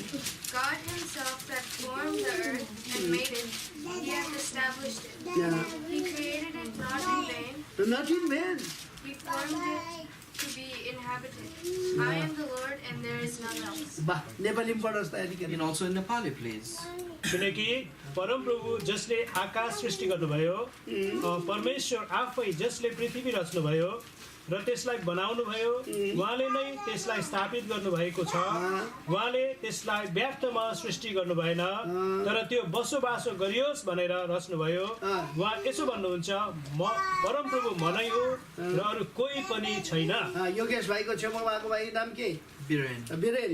God himself that formed the earth and made it, he hath established it. Yeah. He created it not in vain, So not in vain. he formed it to be inhabited. I am the Lord, and there is none else. बा नेपालीमा पढोस् त अलिकति And also in Nepali, please. किनकि परमप्रभु जसले आकाश सृष्टि गर्नुभयो परमेश्वर आफै जसले पृथ्वी रच्नुभयो र त्यसलाई बनाउनु भयो उहाँले नै त्यसलाई स्थापित गर्नुभएको छ उहाँले त्यसलाई व्यर्थमा सृष्टि गर्नु भएन तर त्यो बसोबासो गरियोस् भनेर रच्नुभयो उहाँ यसो भन्नुहुन्छ म परमप्रभु मनै हो र अरू कोही पनि छैन योगेश भाइको छेउमा भएको भाइ नाम के Biren. Villain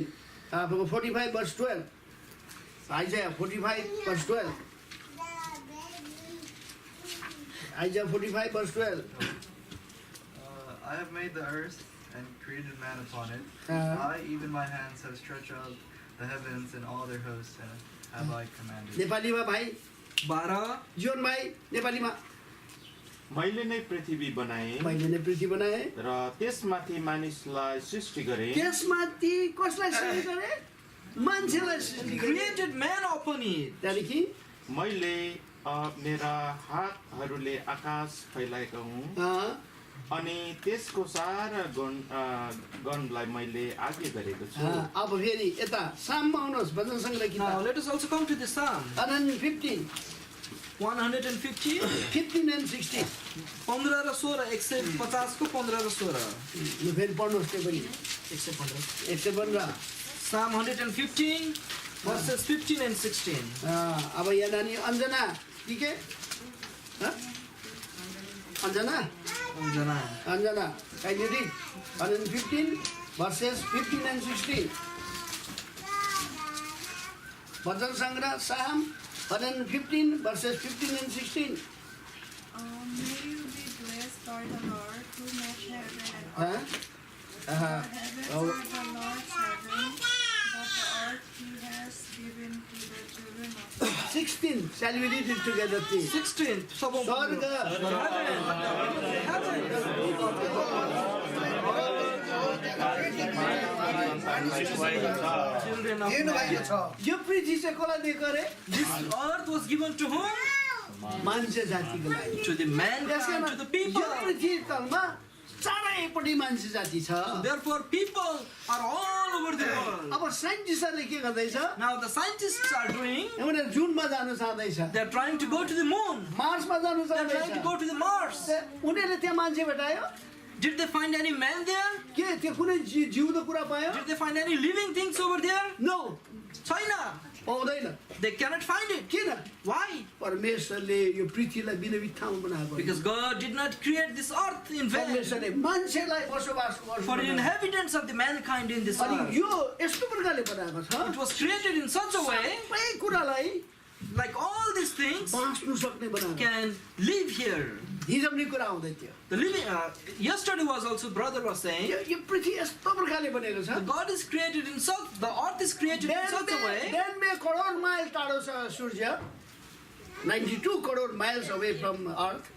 45 verse 12 Isaiah 45 verse 12 Isaiah 45 verse 12 I have made the earth and created man upon it. I, even my hands, have stretched out the heavens and all their hosts, and have I commanded. नेपालीमा भाइ Bara. जीवन भाइ नेपालीमा मैले नै पृथ्वी बनाएँ मैले नै पृथ्वी बनाए र त्यसमाथि मानिसलाई सृष्टि गरेँ त्यसमाथि कसलाई सृष्टि गरे मान्छेलाई सृष्टि गरे Created man upon it. त्यहाँदेखि मैले मेरा हातहरूले आकाश फैलाएका हुँ अनि त्यसको सारा गणलाई मैले आज्ञा गरेको छु अब फेरि यता साममा आउनुहोस् भजन सङ्ग्रह Now किताब let us also come to the Psalm 115 150, 15 and 16 15 र 16, 150 को 15 र 16. यो फेरि पढ्नुहोस् त्यो पनि 115. 115 Psalm 115 verses 15 and 16. अब यहाँ नानी अञ्जना कि के Anjana Anjana. Anjana can you read 115 verses 15 and 16 भजन सङ्ग्रह Psalm 115 verses 15 and 16 May you be blessed by the Lord who made heaven and Huh? earth. The heavens are the Lord's heaven, but the earth He has given to the children of men. 16 shall we read it together please 16. स्वर्ग Children of man. यो पृथ्वी चाहिँ कसलाई दिएको अरे This earth was given to whom? मान्छे जातिको लागि To the mankind, to the people. यो पृथ्वी तलमा चारैपट्टि मान्छे जाति छ Therefore, people are all over the world. अब साइन्टिस्टहरूले के गर्दैछ Now the scientists are doing, उनीहरू जुनमा जानु चाहँदैछ they are trying to go to the moon. मार्समा जानु They are trying to चाहँदैछ go to the Mars. उनीहरूले त्यहाँ मान्छे भेटायो Did they find any man there? के त्यो कुनै जिउँदो कुरा पायो Did they find any living things over there? No China. पाउँदैन They cannot find it. किन Why? परमेश्वरले यो पृथ्वीलाई बिनबिथ ठाउँ बनाएको Because God did not create this earth in vain. परमेश्वरले मान्छेलाई बसोबास गर्नु For the बनाएको। inhabitants of the mankind in this अनि earth. यो यस्तो प्रकारले बनाएको छ It was created in such a way, सबै कुरालाई like all these things बाँच्नु सक्ने बनाएको can live here. हिजो पनि कुरा आउँदै थियो The living. Yesterday was also brother was saying, यो पृथ्वी यस्तो प्रकारले बनेको छ the God is created in such. The earth is created in such a way. 92 crore mile टाढो छ सूर्य 92 crore miles away from earth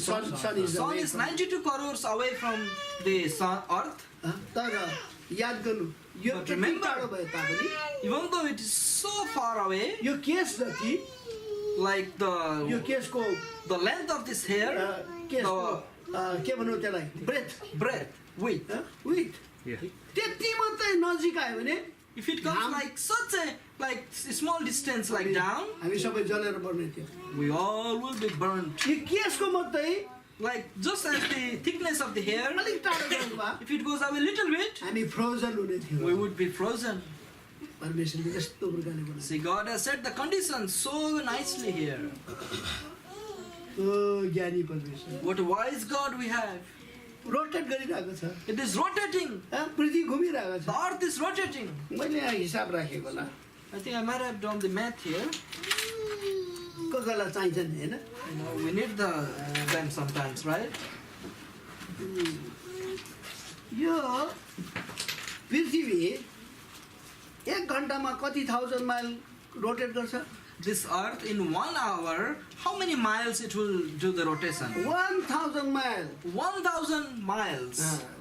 sun is Sun away is from 92 crores away from the sun, earth. तर याद गर्नु यो But त्यति remember- टाढो भए तापनि Even though it is so far away, यो केस जति like यो the केसको length of this hair, केसको के भनौँ त्यसलाई ब्रेथ breadth, width. विथ त्यति मात्रै नजिक आयो भने If it comes Now- like such a like small distance like down, हामी सबै जलेर पर्ने थियो we all will be burnt. यो केसको मात्रै Like just as the thickness of the hair, अलिक टाढो जानु भयो if it goes away a little bit, हामी फ्रोजन हुने थियो we would be frozen. परमेश्वरले यस्तो प्रकारले बनाएको See, God has set the conditions so nicely here. ओ ज्ञानी परमेश्वर What a wise God we have. Rotate गरिरहेको छ It is rotating. पृथ्वी घुमिरहेको The छ earth is rotating. मैले यहाँ हिसाब राखेको होला I think I might have done the math here. कसलाई चाहिन्छ नि होइन You know, we need them sometimes, right? यो पृथ्वी 1 घन्टामा कति 1000 माइल रोटेट गर्छ This earth in 1 hour, how many miles it will do the rotation? 1000 mile 1,000 miles,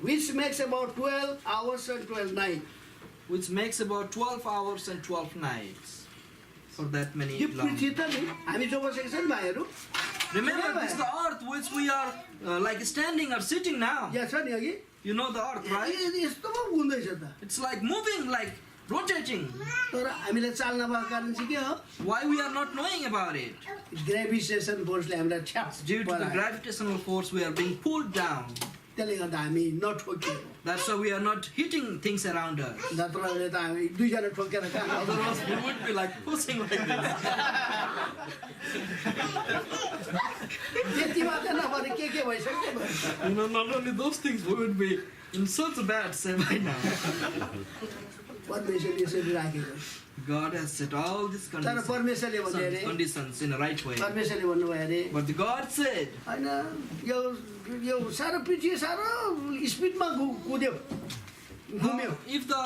which makes about 12 hours and 12 nights which makes about 12 hours and 12 nights. For that many यो long. पृथ्वी त नि हामी जो बसेको छ नि भाइहरू Remember, this is the earth which we are like standing or sitting now. यहाँ छ नि अघि You know the earth, right? यस्तो पो हुँदैछ त It's like moving, like rotating. तर हामीले चाल नभएको कारण चाहिँ के हो Why we are not knowing about it? Gravitation फोर्सले हामीलाई ठ्याप Due to the बनायो। gravitational force, we are being pulled down. त्यसले गर्दा हामी नठोकिएको That's why we are not hitting things around us. नत्रले त हामी दुईजना ठोकेर कहाँ Otherwise, we would be like pushing like this. त्यति मात्र नभएर के भइसक्यो भने You know, not only those things, we would be in such a bad state right now. परमेश्वरले यसरी राखेको God has set all these तर परमेश्वरले भन्यो अरे conditions in the right way. परमेश्वरले भन्नुभयो अरे But the God said, होइन यो सारो पृथ्वी सारो स्पिडमा कुद्यो घुम्यो if the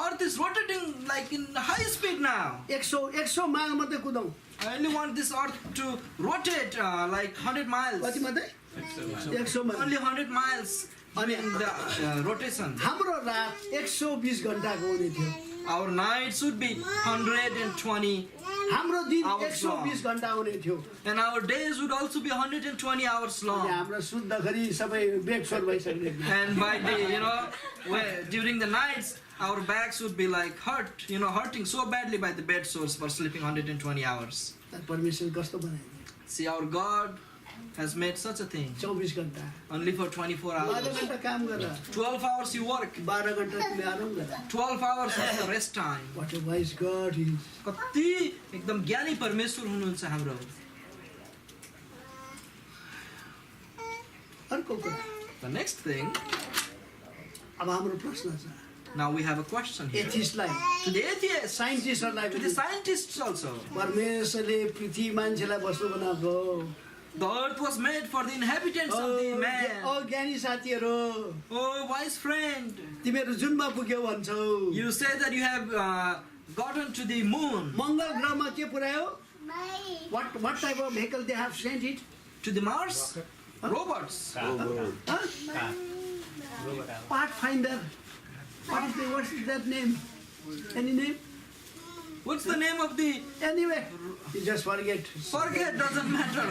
earth is rotating like in high speed now, 100 mile मात्रै कुदाउँ I only want this earth to rotate like 100 miles. कति मात्रै 100 mile Only 100 miles in the rotation. हाम्रो रात 120 घण्टाको हुने थियो Our night should be 120, हाम्रो दिन Hours long. 120 घण्टा हुने थियो and our days would also be 120 hours अनि long. हाम्रो सुत्दाखेरि सबै बेकसोर भइसक्ने And by the, during the nights, our backs would be like hurting so badly by the bed sores for sleeping 120 hours. तर परमेश्वर कस्तो बनाइदियो See, our God has made such a thing 24 घण्टा only for 24 12 hours. घण्टा काम गर 12 hours you work, 12 घण्टा तिमीले आराम गर 12 hours is the rest time. What a wise God is. कति एकदम ज्ञानी परमेश्वर हुनुहुन्छ हाम्रो. अर्को कुरा The next thing, अब हाम्रो प्रश्न छ now we have a question here. एथिस्टलाई To the atheists, साइन्टिस्टहरूलाई to the scientists also. परमेश्वरले पृथ्वी मान्छेलाई बस्नु बनाएको The earth was made for the inhabitants of the man. ज्ञानी साथीहरू Oh, wise friend, तिमीहरू जुनमा पुग्यौ भन्छौ you say that you have gotten to the moon, मङ्गल ग्रहमा के पुर्यायो what type of vehicle they have sent it to the Mars, robots. Pathfinder what's that name any name What's the name of the? anyway you just forget Forget, doesn't matter.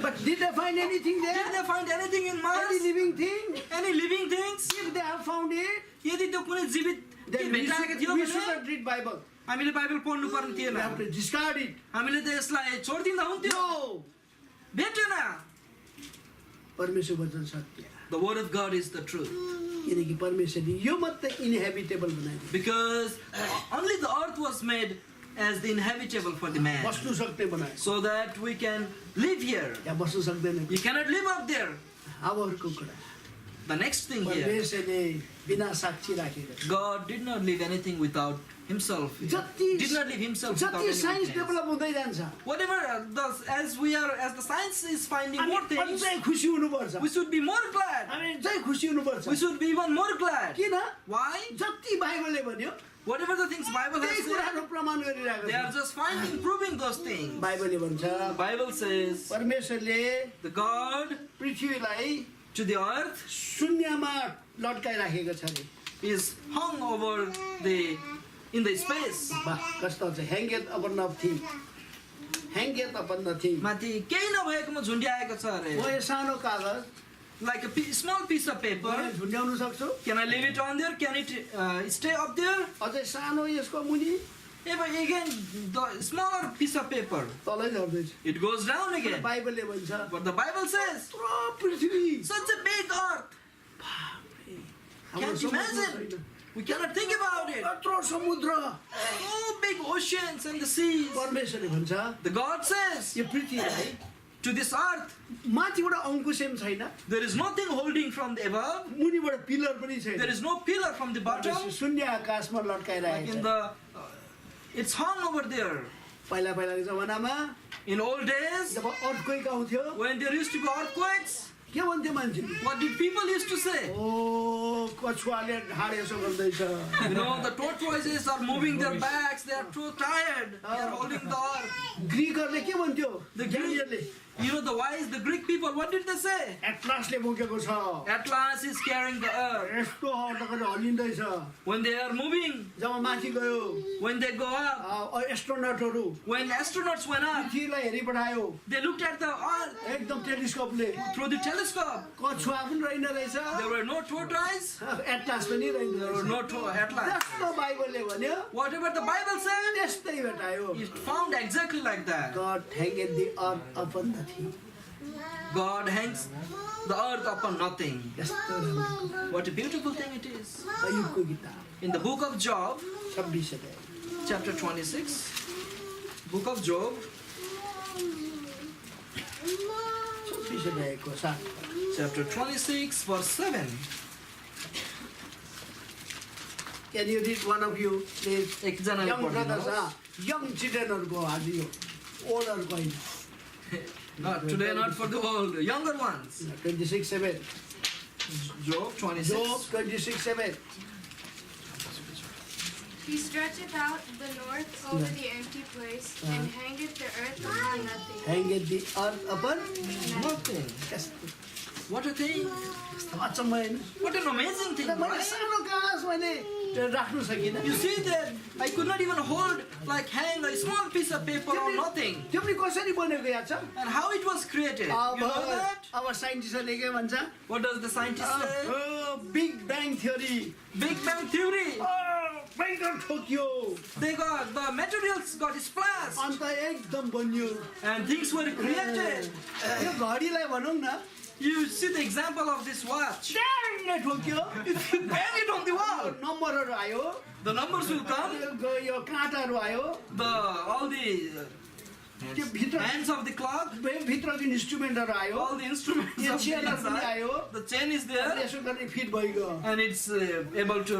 but did they find anything Did there they find anything in Mars? any living thing Any living things? if they have found it यदि त्यो कुनै जीवित then we भेटाएको थियो should भने not read Bible हामीले Bible पढ्नु पर्ने we थिएन. have to discard it हामीले त यसलाई छोडिदिँदा हुन्थ्यो. no भेटेन. परमेश्वर वचन सत्य The word of God is the truth. किनकि परमेश्वरले यो मात्रै इनहेबिटेबल बनाइदियो Because only the earth was made as the inhabitable for the man, बस्नु सक्ने बनायो so that we can live here. यहाँ बस्नु सक्दैन You cannot live up there. अब अर्को कुरा The next thing here, परमेश्वरले बिना साक्षी राखेको God did not leave anything without himself. Did not leave himself without जति any साइन्स witness. डेभलप हुँदै जान्छ Whatever as the science is finding हामी more things, अझै खुसी हुनुपर्छ we should be more glad. हामी अझै खुसी हुनुपर्छ We should be even more glad. किन Why? जति बाइबलले भन्यो Whatever the things Bible has त्यही said, कुराहरू प्रमाण गरिरहेको they are छ just finding, proving those things. बाइबलले भन्छ Bible says परमेश्वरले the God पृथ्वीलाई to the earth शून्यमा लट्काइराखेको छ अरे is hung over in the space. वाह कस्तो छ ह्याङ्गेट अपन नथिङ ह्याङ्गेट अपन नथिङ माथि केही नभएकोमा झुन्ड्याएको छ अरे. म यो सानो कागज Like a small piece of paper. म झुन्ड्याउन सक्छु Can I leave it on there? Can it stay up there? अझै सानो यसको मुनि If again the smaller piece of paper, तलै झर्दैछ it goes down again. बाइबलले भन्छ But the Bible says यत्रो पृथ्वी such a big earth. हाम्रो Can't imagine. समुद्र छैन। We cannot think about it. यत्रो समुद्र So big oceans and the seas. परमेश्वरले भन्छ The God says यो पृथ्वीलाई to this earth माथिबाट अङ्कुशेम छैन there is nothing holding from the above. मुनिबाट पिलर पनि छैन There is no pillar from the bottom. शून्य आकाशमा Like लट्काइरहेको in छ the it's hung over there. पहिला पहिलाको जमानामा In old days, जब अर्थक्वेक आउँथ्यो when there used to be earthquakes, के भन्थ्यो मान्छे what did people used to say? ओ कछुवाले ढाड यसो गर्दैछ You know, the tortoises are moving their backs. They are too tired. They are holding the earth. ग्रिकहरूले के भन्थ्यो The ग्यालिलियनले You know the wise, the Greek people, what did they say? एटलासले बोकेको छ Atlas is carrying the earth. यस्तो हट्टकरी हल्लिँदैछ When they are moving, जब माथि गयो when they go up, एस्ट्रोनटहरू when astronauts went up, पृथ्वीलाई हेरिपठायो they looked at the earth एकदम टेलिस्कोपले through the telescope. कछुवा पनि रहेन रहेछ There were no tortoise, atlas पनि रहेन there were रहेछ no atlas. जस्तो बाइबलले भन्यो Whatever the Bible said, त्यस्तै भेटायो it found exactly like that. God hangeth the earth upon the thing God hangs the earth upon nothing. यस्तो राम्रो What a beautiful thing it is. अयुबको किताब In the book of Job, 26 अध्याय chapter 26, book of Job, 26 अध्यायको 7 chapter 26, verse 7. Can you read one of you please? एकजनाले Young brothers, पढ्नुहोस्. young childrenहरूको आज यो ओल्डहरूको होइन Not today, not for the old, younger ones. 26:7 Job 26. Job 26:7 He stretcheth out the north over the empty place, and hangeth the earth upon nothing. hangeth the earth upon Nothing. यस्तो What a thing. अचम्म होइन What an amazing thing. मैले Right? सानो घाँस मैले राख्नु सकिनँ You see that I could not even hold, like hang a small piece of paper or nothing. त्यो पनि कसरी बनेको याद छ And how it was created. अब You know that? अब साइन्टिस्टहरूले के भन्छ What does the scientist say? Big bang theory Big Bang Theory. भयङ्कर ठोकियो They got, the materials got splashed. अन्त एकदम बनियो And things were created. यो घडीलाई भनौँ न You see the example of this watch. ट्याङ्गै ठोकियो If you bang it on the wall, नम्बरहरू आयो the numbers will come. यो काँटाहरू आयो All the त्यो भित्र hands of the clock, भित्रको इन्स्ट्रुमेन्टहरू आयो all the instruments यो of the चेनहरू पनि inside. आयो The chain is अनि there यसो गर्ने फिट भइगयो and it's able to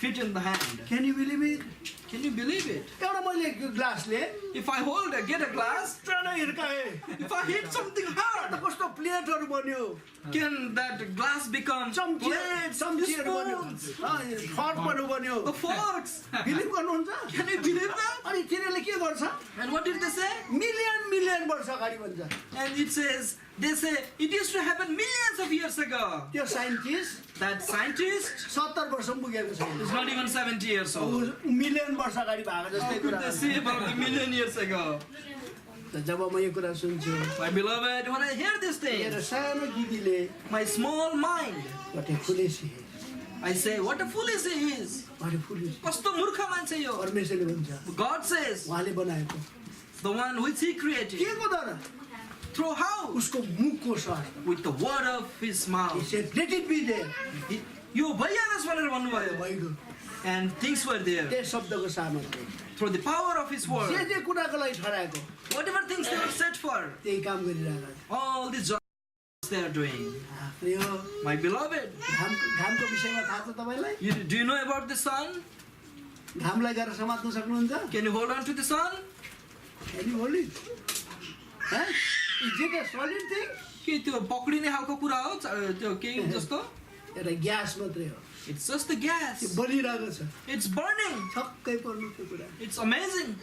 fit in the hand. Can you believe it Can you believe it? एउटा मैले ग्लासले If I get a glass, ट्रानै हिर्काएँ if I hit something अन्त hard, कस्तो प्लेटहरू बन्यो can that glass become plates, चम्चीहरू बन्यो spoons, फर्कहरू बन्यो the forks? Believe गर्नुहुन्छ Can you believe that? अनि तिनीहरूले के गर्छ And what did they say? Million वर्ष अगाडि भन्छ And it says, they say, it used to happen millions of years ago. त्यो साइन्टिस्ट That scientist 70 वर्ष पनि पुगेको छैन is not even 70 years old. Million वर्ष अगाडि भएको How जस्तै could कुरा they say about a million years ago? त जब म यो कुरा सुन्छु My beloved, when I hear this मेरो thing, सानो गिदीले my small mind, कतै फुलेसी I say, what a fool is he is. अरे फुलेसी Kasto murkha manche yo. परमेश्वरले भन्छ God says, उहाँले बनाएको the one which he के created. को द्वारा Through how? उसको मुखको स्वाद With the word of his mouth. Let it be there यो भइहालोस् भनेर भन्नुभयो. भइगयो And things were there. त्यस शब्दको सामर्थ्य Through the power of his जे word. जे कुराको लागि ठहराएको Whatever things they were set for, त्यही काम गरिरहेको all the jobs they are doing. यो My beloved, घामको विषयमा थाहा छ तपाईँलाई do you know about the sun? घामलाई गएर समात्न सक्नुहुन्छ Can you hold on to the sun? Can you hold it? Huh? Is it a solid thing? के त्यो पक्रिने खालको कुरा हो त्यो केही जस्तो? एउटा ग्यास मात्रै हो It's just the gas. त्यो बलिरहेको छ It's burning. छक्कै पर्नु त्यो कुरा It's amazing.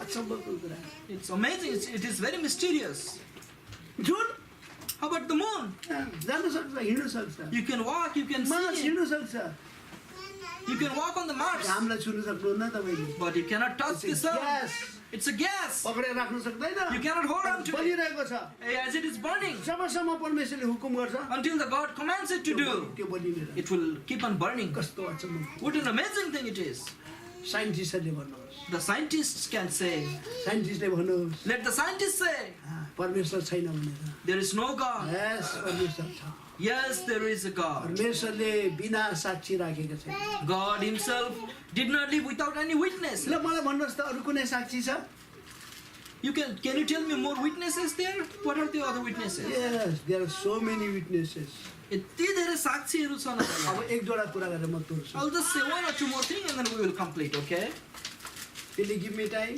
अचम्मको कुरा It's amazing. It is very mysterious. जुन How about the moon? जान सक्छ हिँड्न सक्छ You can walk, you can Mars see, हिँड्न सक्छ you can walk on the Mars, घामलाई छुन सक्नुहुन्न तपाईँले but you cannot touch the sun. Gas It's a gas. पक्रेर राख्न सक्दैन You cannot hold on to it बलिरहेको छ as it is burning जबसम्म परमेश्वरले हुकुम गर्छ until the God commands it to do. त्यो बलिने रहन्छ। It will keep on burning. कस्तो अचम्म What an amazing thing it is. साइन्टिस्टहरूले भन्नुहोस् The scientists can say, साइन्टिस्टले भन्नुहोस् let the scientists say, परमेश्वर छैन भनेर there is no God. यस परमेश्वर छ Yes, there is a God. परमेश्वरले बिना साक्षी राखेको छ God himself did not live without any witness. ल मलाई भन्नुहोस् त अरू कुनै साक्षी छ Can you tell me more witnesses there? What are the other witnesses? Yes, there are so many witnesses. यति धेरै साक्षीहरू छन् अब एक दुईवटा कुरा गरेर म तोड्छु I'll just say one or two more things and then we will complete, okay? Will you give me time?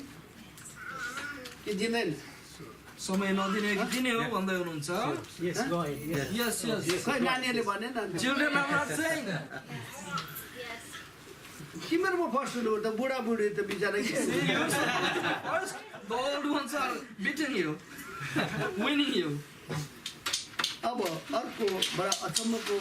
के दिँदैन समय नदिने कि दिने हो भन्दै हुनुहुन्छ Yes, go ahead. Yes, yes. खै नानीहरूले भने न Children are not saying. तिमीहरू म फर्स्ट हुनु त बुढाबुढी त बिचरा के First, the old ones are beating you. winning you. अब अर्को बडा अचम्मको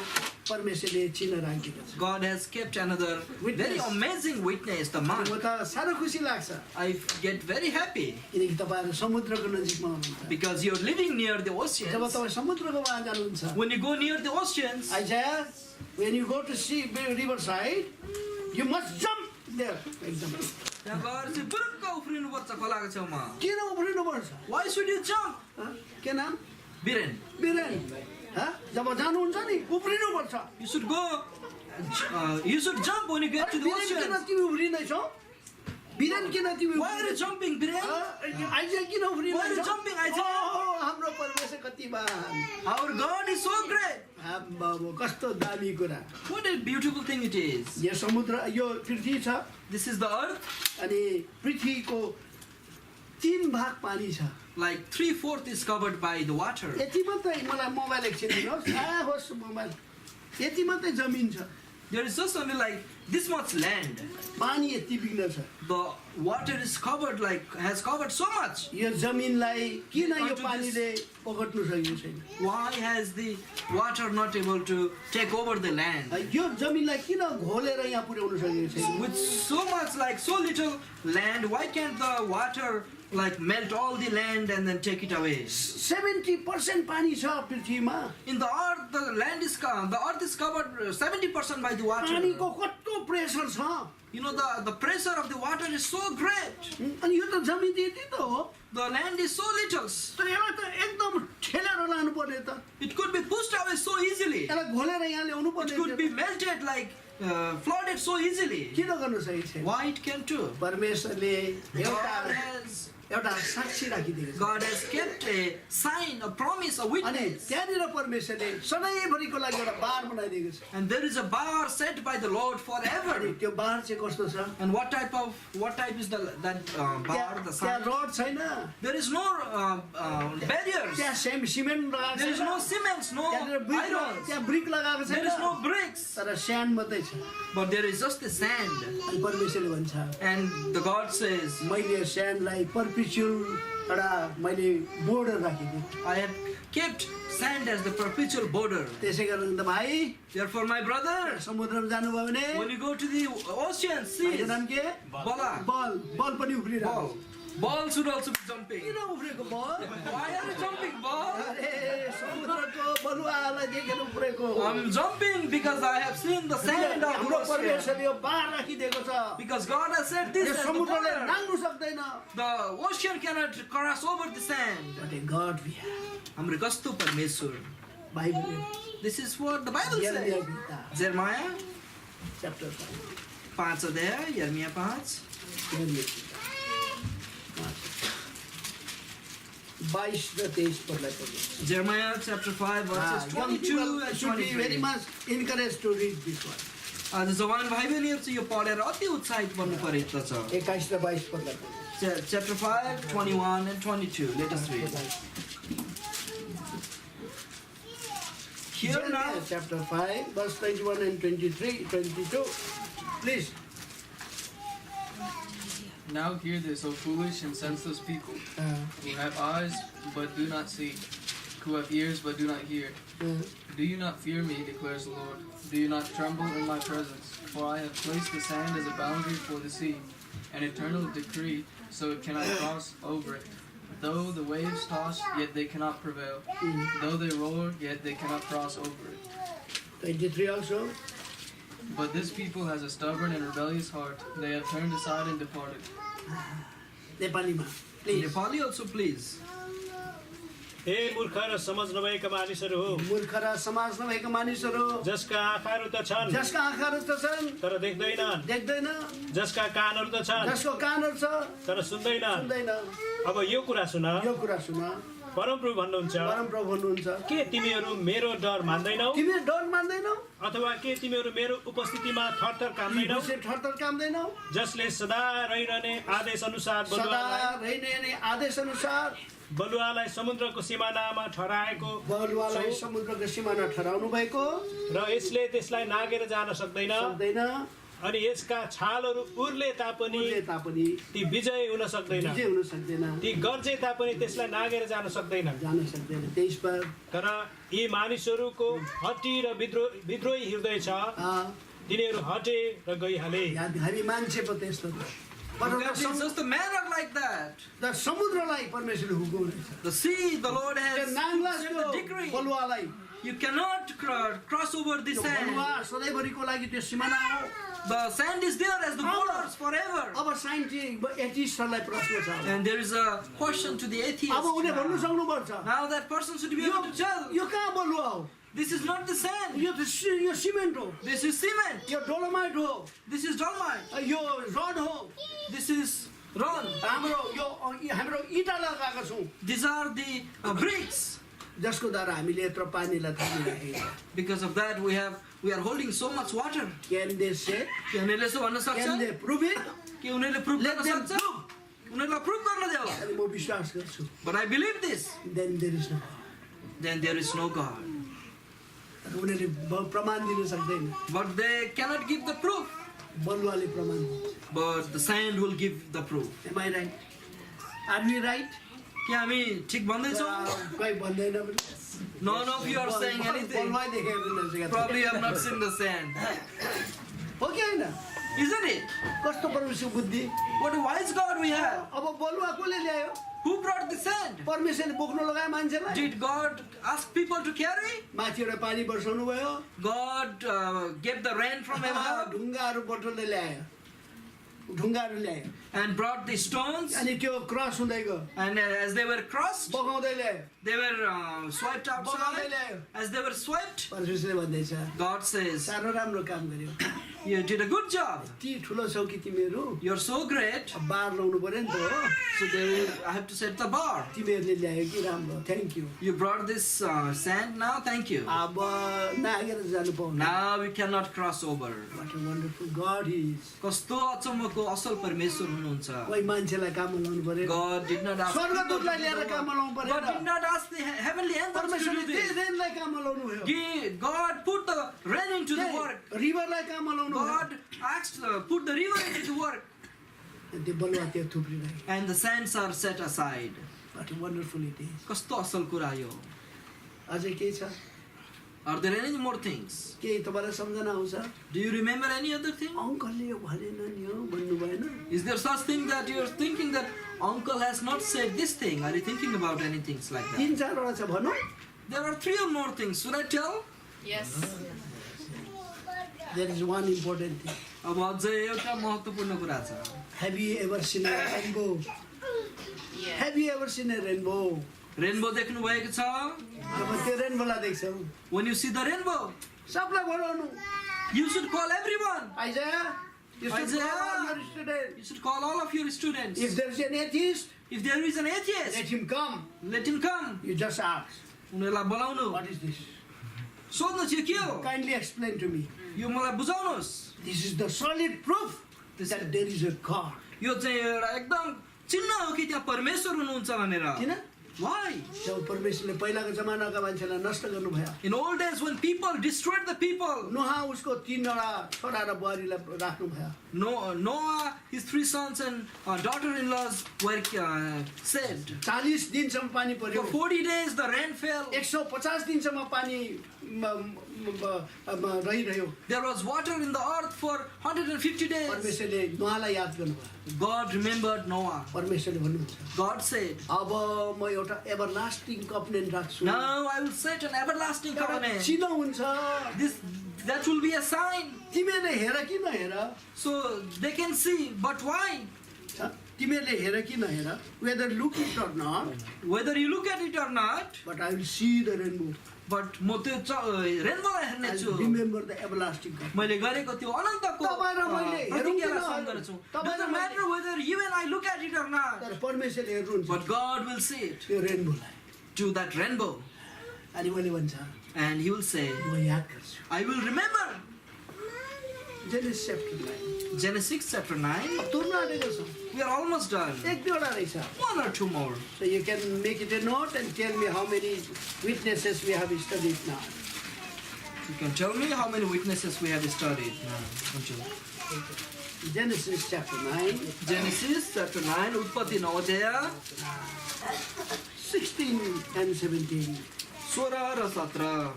परमेश्वरले चिन्ह राखिदिएको छ। God has kept another Witness. very amazing witness, the man. म त साह्रो खुसी लाग्छ I get very happy किनकि तपाईँहरू समुद्रको नजिकमा हुनुहुन्छ। because you're living near the job oceans. तपाईँ समुद्रको वहाँ जानुहुन्छ, When you go near the oceans, Isaiah, when you go to see riverside, you must jump there. एकदम त्यहाँ गएर चाहिँ बुरुक्क उफ्रिनुपर्छ खोलाको छेउमा. किन उफ्रिनुपर्छ? Why should you jump? के नाम? Biren, बिरेन जब जानुहुन्छ नि उफ्रिनुपर्छ। you should go. You should jump when you get to the villain किन ocean. तिमी उफ्रिँदैछौ? बिरेन किन तिमी Why are you jumping, Biren? आइजा किन Why are you उफ्रिँदैछौ? jumping, Isaiah? हाम्रो परमेश्वर कति महान। Our God is so great. बाबु कस्तो दामी कुरा। What a beautiful thing it is. यो समुद्र यो पृथ्वी छ This is the earth. अनि पृथ्वीको 3 भाग पानी छ। Like 3/4 is covered by the water. यति मात्रै मलाई मोबाइल एकछिन दिनुहोस्। होस् मोबाइल। यति मात्रै जमिन छ। There is just only like this much land. पानी यति बिग्न छ। The water is covered has covered so much. यो जमिनलाई किन यो पानीले पकड्नु सकेको छैन? Why has the water not able to take over the land? यो जमिनलाई किन घोलेर यहाँ पुर्याउनु सकेको छैन? With so much so little land, why can't the water melt all the land and then take it away? 70% पानी छ पृथ्वीमा। In the earth, the earth is covered 70% by the water. पानीको कस्तो प्रेसर छ? You know the pressure of the water is so great. अनि यो त जमिन त्यति त हो। The land is so little. तर यसलाई त एकदम ठेलेर लानु पर्ने त। It could be pushed away so easily. यसलाई घोलेर यहाँ ल्याउनु पर्ने। It could be melted flooded so easily. किन गर्नु सकेको छैन? Why it can too? परमेश्वरले एउटा साक्षी राखिदिएको छ। God has kept a sign, a promise, a अनि witness. त्यहाँनिर परमेश्वरले सधैँभरिको लागि एउटा बार बनाइदिएको छ। And there is a bar set by the Lord forever. अनि त्यो बार चाहिँ कस्तो छ? And what type is that bar, the sign? त्यहाँ रड छैन। There is no barriers. त्यहाँ सिमेन्ट लगाएको छैन। There is no cement, no iron. त्यहाँ ब्रिक लगाएको छैन। There is no bricks. तर स्यान्ड मात्रै छ। But there is just the sand. अनि परमेश्वरले भन्छ And the God says, मैले स्यान्डलाई पर्पेचुअल एउटा मैले border राखिदिएँ। I have kept sand as the perpetual border. त्यसै कारण त भाइ Therefore, my brother, समुद्रमा जानुभयो भने when you go to the ocean, see, भाइको नाम के? Bala, बल पनि उफ्रिरहेको। ball should also be jumping. किन उफ्रेको बल? Why are you jumping, ball? अरे समुद्रको बलुवालाई देखेर उफ्रेको। I'm jumping because I have seen the sand of हाम्रो the ocean. परमेश्वरले यो बार राखिदिएको छ। Because God has said this यो as the समुद्रले border. नाङ्नु सक्दैन। The ocean cannot cross over the sand. But a God we have. हाम्रो कस्तो परमेश्वर. बाइबलले This is what the Bible says. Jeremiah chapter 5 5 अध्याय, यर्मिया 5. 22 र 23 पदलाई पढ्नु। Jeremiah chapter 5 verses 22 and should be very 23. much encouraged to read this one. आज जवान भाइ बहिनीहरु चाहिँ यो पढेर अति उत्साहित बन्नु परेको छ. 21 र 22 पदलाई पढ्नु। Chapter 5, 21 and 22. Let us read. Here now, chapter 5 verse 21 and 23 22. Please. Now hear this, O foolish and senseless people, who have eyes but do not see, who have ears but do not hear. Do you not fear me, declares the Lord? Do you not tremble in my presence? For I have placed the sand as a boundary for the sea, an eternal decree, so it cannot cross over it. Though the waves toss, yet they cannot prevail. Though they roar, yet they cannot cross over it. 23 also. But this people has a stubborn and rebellious heart. They have turned aside and departed. नेपालीमा please. Nepali also please. हे मूर्ख र समझ नभएका मानिसहरू हो, मूर्ख र समाज नभएका मानिसहरू, जसका आँखाहरू त छन् जसका आँखाहरू त छन् तर देख्दैनन्, देख्दैन, जसका कानहरू त छन् जसको कानहरू छ तर सुन्दैनन्। सुन्दैन। अब यो कुरा सुन, यो कुरा सुन। परमप्रभु भन्नुहुन्छ, परमप्रभु भन्नुहुन्छ, के तिमीहरू मेरो डर मान्दैनौ? तिमीहरू डर मान्दैनौ? अथवा के तिमीहरू मेरो उपस्थितिमा थरथर काम्दैनौ? थरथर काम्दैनौ? जसले सदा रहिरहने आदेश अनुसार सदा रहिरहने आदेश अनुसार बलुवालाई समुद्रको सिमानामा ठहराएको, बलुवालाई समुद्रको सिमाना ठहराउनु भएको र यसले त्यसलाई नागेर जान सक्दैन। अनि यसका छालहरू उर्ले तापनि उर्ले तापनि ती विजय हुन सक्दैन विजय हुन सक्दैन ती गर्जे तापनि त्यसलाई नागेर जान सक्दैन जान सक्दैन 23 पर तर यी मानिसहरूको हटी र विद्रोही हृदय छ तिनीहरू हटे र गइहाले हामी मान्छे पो त्यस्तो Just the men are like that. The समुद्रलाई परमेश्वरले हुकुम रहेछ The sea, the Lord has नाङ्ग्लासको set the decree. बलुवालाई You cannot cross over the sand. बलुवा सधैँभरिको लागि त्यो सिमाना हो The sand is there as the borders forever. अब साइन्टिस्ट एथिस्टहरूलाई प्रश्न छ And there is a question to the atheist. अब उनीले भन्नु now. सक्नुपर्छ Now that person should be able to tell. यो कहाँ बलुवा हो This is not the sand. यो यो सिमेन्ट हो This is cement. यो डोलोमाइट हो This is dolomite. यो रड हो This is rock. हाम्रो इँटा लगाएको छौँ These are the bricks. जसको द्वारा हामीले यत्रो पानीलाई थामिरहेको Because of that, we are holding so much water. Can they say के उनीहरूले यसो भन्न सक्छ क्यान दे प्रुभ इट कि उनीहरूले प्रुभ Let गर्न them सक्छ उनीहरूलाई प्रुभ गर्न देऊ अनि म विश्वास गर्छु But I believe this. Then there is no Then there is no God. उनीहरूले प्रमाण दिन सक्दैन But they cannot give the proof. बलुवाले प्रमाण दिन्छ But the sand will give the proof. Am I right are we right के हामी ठिक भन्दैछौँ? कोही भन्दैन पनि None of you are saying anything. बलुवा देखेर Probably you have not seen the sand. हो कि होइन Isn't it? कस्तो परमेश्वर बुद्धि What a wise God we have. अब बलुवा कसले ल्यायो Who brought the sand? परमेश्वरले बोक्नु लगायो मान्छेलाई Did God ask people to carry? माथिबाट पानी बर्साउनु भयो God gave the rain from above ढुङ्गाहरू बटुल्दै ल्यायो ढुङ्गाहरू ल्यायो and brought the stones. अनि त्यो क्रस हुँदै गयो And as they were crossed, बगाउँदै ल्यायो they were swiped बगाउँदै outside. ल्यायो As they were swiped, परमेश्वरले भन्दैछ God says, साह्रो राम्रो काम गर्यो you did a good job. यति ठुलो छौ कि तिमीहरू You're so great. बार लाउनु पर्यो नि त हो So I have to set the bar. तिमीहरूले ल्यायो कि राम्रो thank you You brought this sand now, thank you. अब नागेर जानु पाउनु Now we cannot cross over. What a wonderful God he is. कस्तो अचम्मको असल परमेश्वर हुनुहुन्छ. कोही मान्छेलाई काम लाउनु पर्यो God did not ask स्वर्गदूतलाई ल्याएर काम लाउनु पर्यो God did not ask the heavenly angels to do परमेश्वरले this. रेनलाई काम लाउनु भयो God put the rain into the work. रिभरलाई काम लाउनु भयो God asked, put the river into the work. त्यो बलुवा त्यो थुप्रिरहेको And the sands are set aside. What a wonderful it is. कस्तो असल कुरा यो. अझै के छ Are there any more things? के तपाईँलाई सम्झना आउँछ Do you remember any other thing? अङ्कलले यो भनेन नि हो भन्नु भएन Is there such thing that you're thinking that uncle has not said this thing? Are you thinking about any things like that? 3-4 छ भनौँ There are 3 or more things. Should I tell? Yes. There is one important thing. अब अझै एउटा महत्त्वपूर्ण कुरा छ. Have you ever seen a rainbow? Yeah. Have you ever seen a rainbow? Rainbow देख्नु भएको छ? अब त्यो रेनबोलाई देख्छौ When you see the rainbow, सबलाई बोलाउनु you should call everyone. Isaiah, you should Isaiah. call all your students. You should call all of your students. If there is an atheist, If there is an atheist, let him come. let him come. You just ask, उनीहरूलाई बोलाउनु. what is this? सोध्नु चाहिँ के हो? Kindly explain to me. यो मलाई बुझाउनुहोस्. This is the solid proof that there is a God. यो चाहिँ एउटा एकदम चिन्ह हो कि त्यहाँ परमेश्वर हुनुहुन्छ भनेर. किन Why? जब परमेश्वरले पहिलाको जमानाका मान्छेलाई नष्ट गर्नुभयो In old days when people destroyed the people, नोहा उसको 3 छोरा र बुहारीलाई राख्नुभयो Noah, his 3 sons and daughter-in-laws were saved. 40 दिनसम्म पानी For पर्यो 40 days the rain fell. 150 दिनसम्म पानी रहिरह्यो There was water in the earth for 150 days. परमेश्वरले नोहालाई याद गर्नुभयो God remembered Noah. परमेश्वरले भन्नुहुन्छ God said, अब म एउटा एभरलास्टिङ कभनेन्ट राख्छु now I will set an everlasting एउटा covenant. चिन्ह हुन्छ That will be a sign. तिमीहरूले हेर कि नहेर So they can see, but why? तिमीहरूले हेर कि नहेर whether look it or not Whether you look at it or not, but I will see the rainbow but म त्यो रेनबोलाई I हेर्नेछु. will remember the everlasting covenant मैले गरेको त्यो अनन्तको तपाईँ र मैले हेरौँ कि प्रतिज्ञालाई नहेरौँ, सम्झनेछु. तपाईँ र Doesn't matter whether you and I look at it or not, तर परमेश्वरले हेर्नुहुन्छ but God will see it त्यो रेनबोलाई to that rainbow, अनि मैले भन्छ and He will say, म याद गर्छु I will remember. Genesis chapter 9 Genesis chapter 9. अब तुर्न आँटेको छ We are almost done. 1-2 रहेछ 1 or 2 more. So you can make it a note and tell me how many witnesses we have studied now. You can tell me how many witnesses we have studied now. Genesis chapter 9, Genesis chapter 9, Utpatti 9 अध्याय 16 and 17. 16 र 17.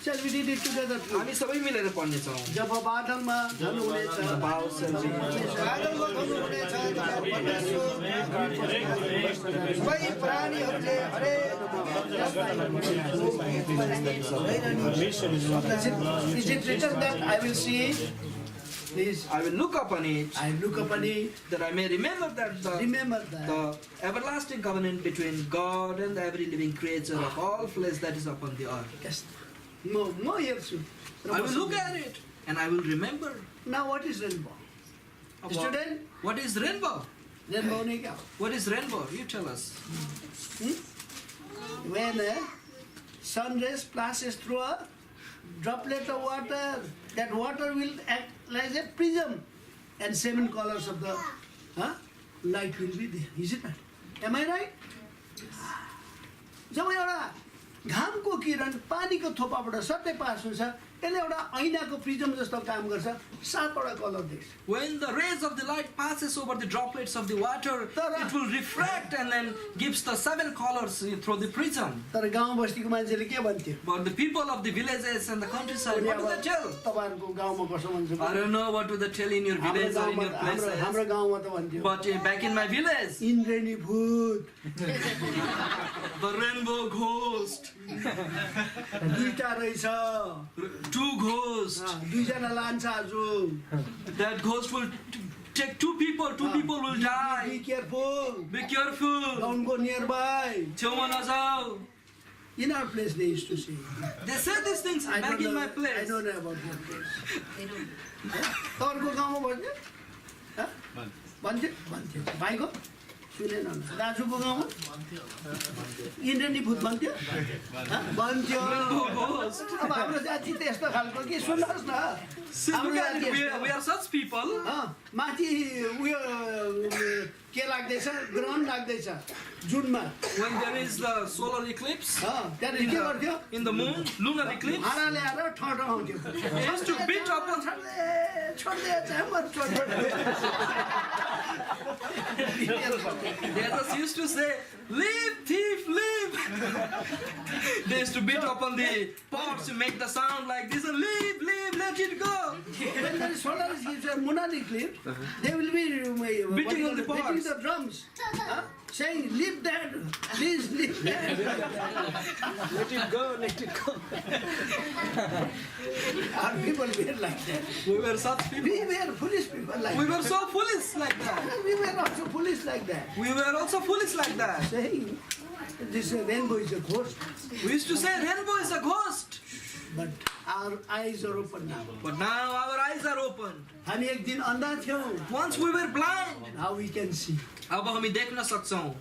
Shall we read it together? please? हामी सबै मिलेर पढ्ने छौँ. जब बादलमा धन हुनेछ बादलको धनु हुनेछ तब परमेश्वर सबै प्राणीहरूले Is it written that I will see it? Please. I will look upon it, I look upon it. that I may remember that Remember that. the everlasting covenant between God and every living creature of all flesh that is upon the earth. Yes. म हेर्छु. I will look at it and I will remember. Now what is rainbow? About- Student, What is rainbow? rainbow ने क्या हो? What is rainbow? You tell us. When sun rays passes through a droplet of water, that water will act like a prism, and 7 colors of the light will be there. Is it not? Am I right? जब एउटा घामको किरण पानीको थोपाबाट सट्टै pass हुन्छ यसले एउटा ऐनाको prism जस्तो काम गर्छ 7वटा कलर देख्छ. When the rays of the light passes over the droplets of the water, it will refract and then gives the 7 colors through the prism. तर गाउँ बस्तीको मान्छेले के भन्थ्यो? But the people of the villages and the countryside, what do they tell? तपाईहरुको गाउँमा कसो भन्छ? I don't know what do they tell in your village or in your places. हाम्रो गाउँमा त भन्थ्यो. But back in my village, इन्द्रेणी भूत, the rainbow ghost, दुईटा रहेछ, 2 ghosts. दुईजना लान्छ आज. That ghost will take 2 people. 2 people will Be die. careful. Be careful. Don't go nearby. छेउमा नजाऊ. In our place they used to say. They say these things I back don't in know. my I place. don't know about your place. तपाईँको गाउँमा भन्थ्यो? भन्थ्यो? भन्थ्यो. भाइको? सुनेन होला. दाजुको गाउँमा? इन्द्रेणी भूत भन्थ्यो? भन्थ्यो. अब हाम्रो जाति त्यस्तो खालको कि सुन्नुहोस् न. हाम्रो जाति We are such people. माथि उयो के लाग्दैछ? ग्रहण लाग्दैछ जुनमा. When there is the solar eclipse, त्यहाँदेखि के गर्थ्यो? in the moon, lunar eclipse, भाँडा ल्याएर ठटाउँथ्यो. just to beat upon. They just used to say, "Leave, thief, leave." They used to beat upon the pots to make the sound like this, and leave, leave, let it go. When there is solar eclipse or lunar eclipse, they will be Beating on the beating pots. the drums, saying, "Leave that, please leave that." Let it go, let it go. Our people were like that. We were such people. We were foolish people like We that. were so foolish like that. We were also foolish like that. We were also foolish like that. Saying, this rainbow is a ghost. We used to say rainbow is a ghost. But our eyes are open now. But now our eyes are opened. हामी एक दिन अन्धा थियौँ. Once we were blind. Now we can see. अब हामी देख्न सक्छौँ.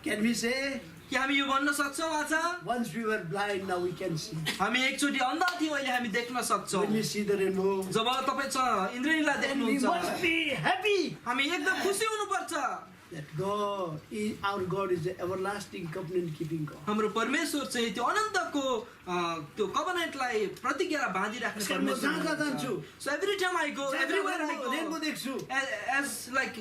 Can we say? के हामी यो भन्न सक्छौँ आज? Once we were blind, now we can see. हामी एकचोटि अन्धा थियौँ, अहिले हामी देख्न सक्छौँ. When we see the rainbow, जब तपाईँ इन्द्रेणीलाई then we देख्नुहुन्छ, must be happy. हामी एकदम खुसी हुनुपर्छ. That God, our God is the everlasting covenant keeping God. हाम्रो परमेश्वर चाहिँ त्यो अनन्तको त्यो कभनेन्टलाई प्रतिज्ञालाई बाँधिराख्ने म परमेश्वर जहाँ जहाँ हुनुहुन्छ. जान्छु, So every time I go, everywhere I rainbow go, देख्छु, as like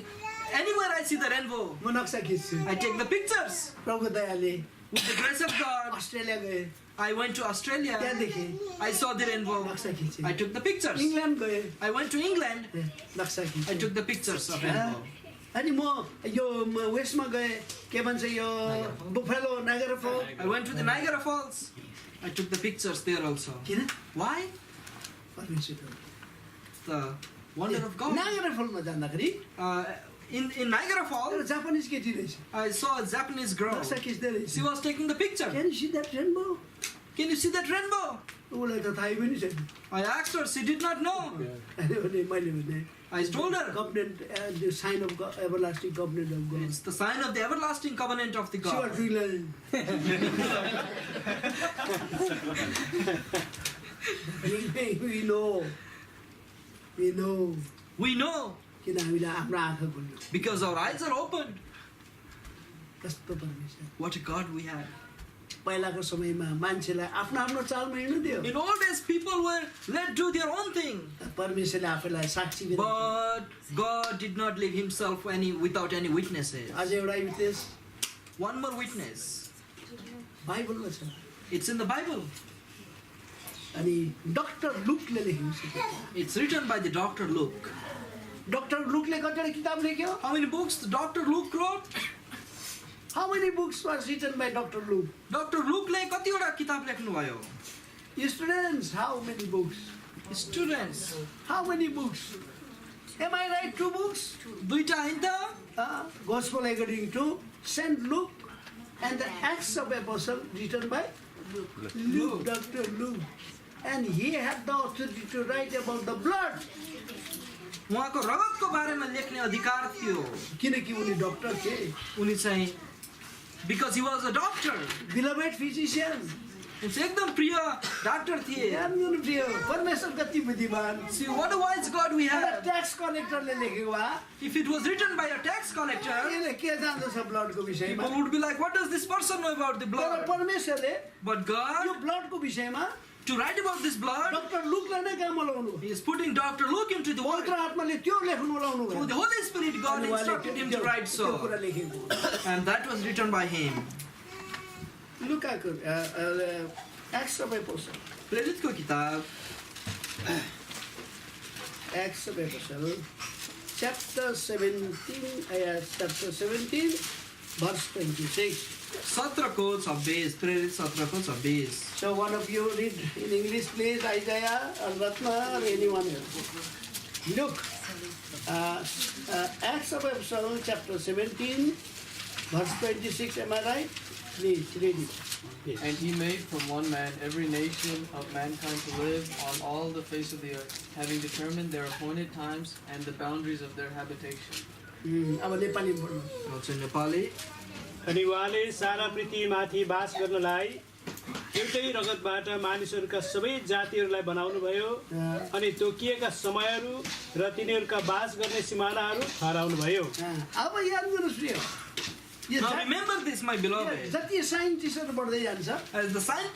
anywhere I see the rainbow, म नक्सा खिच्छु. I take the pictures. प्रभुको दयाले With the grace of God, Australia गएँ, I went to Australia. त्यहाँ देखेँ, I saw the rainbow. नक्सा खिचेँ. I took the pictures. England गएँ, I went to England. नक्सा I खिचेँ. took the pictures of rainbow. अनि म यो वेस्टमा गएँ, के भन्छ यो बुफेलो नाइगरा फल. I went to the Niagara Falls. I took the pictures there also. किन? Why? परमेश्वर. The wonder of God. Niagara फलमा जाँदाखेरि In Niagara एउटा Falls, जापानिज केटी रहेछ. I saw a Japanese girl. नक्सा खिच्दै रहेछ. She was taking the picture. Can you see that rainbow? Can you see that rainbow? उसलाई त थाहै पनि छैन. I asked her. She did not know. मैले भने I told her. covenant, the sign of God, everlasting covenant of God. It's the sign of the everlasting covenant of the She was God. doing like, we know, We know किन हामीलाई हाम्रो आँखा खुल्यो. because our eyes are opened. कस्तो परमेश्वर. What a God we have. पहिलाको समयमा मान्छेलाई आफ्नो आफ्नो चालमा हिँड्नु दियो In old days, people were let do their own thing. परमेश्वरले आफैलाई साक्षी दिनु But God did not leave himself without any witnesses. अझ एउटा विटनेस One more witness. बाइबलमा छ It's in the Bible. अनि डाक्टर लुकले लेखेको छ It's written by the Dr. Luke. Doctor लुकले कतिवटा किताब लेख्यो How many books Dr. Luke wrote? How many books was written by Dr. Luke? Dr. Luke ले कतिवटा किताब लेख्नु भयो? Students, how many books? Students. How many books? Am I right? 2 books? दुईटा हैन त? Gospel according to Saint Luke and the Acts of Apostle written by Luke, Dr. Luke. And he had the authority to write about the blood. उहाँको रगतको बारेमा लेख्ने अधिकार थियो. किनकि उनी डक्टर थिए उनी चाहिँ because he was a doctor. Beloved physician. उनी एकदम प्रिय डाक्टर थिए. ध्यान दिनु प्रिय परमेश्वर कति बुद्धिमान. See what a wise God we have. Tax कलेक्टरले लेखेको भए If it was written by a tax collector, यसले के जान्दछ ब्लडको विषयमा. people would be like, what does this person know about the तर blood? परमेश्वरले But God, यो ब्लडको विषयमा to write about this blood, doctor लुकलाई नै काम लगाउनु. he is putting Dr. Luke into the पवित्र word. आत्माले त्यो लेख्नु लगाउनु Through भयो. the Holy Spirit, God अनि उहाँले instructed him to write त्यो so. कुरा लेखेको. And that was written by him. लुकाको Acts of Apostle. प्रेरितको किताब Acts of Apostle, chapter 17, verse 26. 17को 26, प्रेरित 17को 26. So one of you read in English, please, Isaiah or Ratna or anyone else. Look, Acts of Apostle, chapter 17, verse 26, am I right? Please, read it. And he made from one man every nation of mankind to live on all the face of the earth, having determined their appointed times and the boundaries of their habitation. अब नेपाली पढ्नु. म चाहिँ नेपाली. अनि उहाँले सारा पृथ्वीमाथि बास गर्नलाई एउटै रगतबाट मानिसहरूका सबै जातिहरूलाई बनाउनु भयो अनि तोकिएका समयहरू र तिनीहरूका बास गर्ने सिमानाहरू ठहराउनु भयो. अब याद गर्नुहोस् प्रिय. Now remember this, my beloved. जति साइन्टिस्टहरू बढ्दै जान्छ, As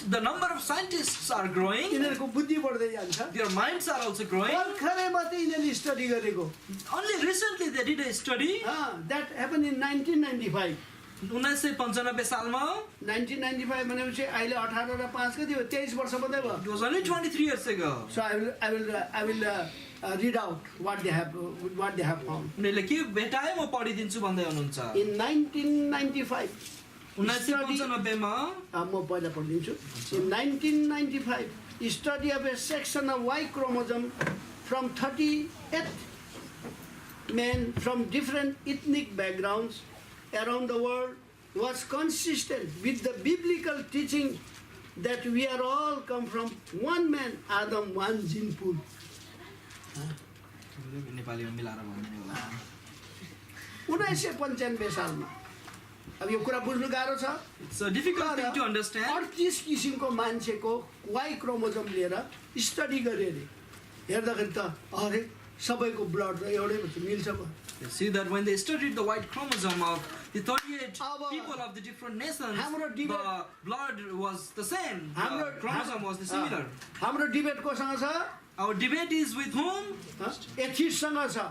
the number of scientists are growing, यिनीहरूको बुद्धि बढ्दै जान्छ. their minds are also growing. भर्खरै मात्रै यिनीहरूले स्टडी गरेको. Only recently they did a study. That happened in 1995. 1995 सालमा. 1995 भनेपछि अहिले 18 र 5 कति हो 23 वर्ष मात्रै भयो. It was only 23 years ago. So I will read out what they have found. उनीहरूले के भेटाए म पढिदिन्छु भन्दै हुनुहुन्छ. In 1995 1995 मा म पहिला पढिदिन्छु. In 1995 study of a section of Y chromosome from 38 men from different ethnic backgrounds around the world was consistent with the biblical teaching that we are all come from one man, Adam, one gene pool. नेपालीमा मिलाएर भन्नु होला. 1995 सालमा अब यो कुरा बुझ्नु गाह्रो छ. It's a difficult thing to understand. 38 किसिमको मान्छेको वाइ क्रोमोजोम लिएर स्टडी गरे अरे. हेर्दाखेरि त अरे सबैको ब्लड र एउटै मिल्छ भयो. You see that when they studied the white chromosome of the 38 people of the different nations, the blood was the same. The chromosome was similar. हाम्रो डिबेट कोसँग छ? Our debate is with whom? एथिस्टसँग छ.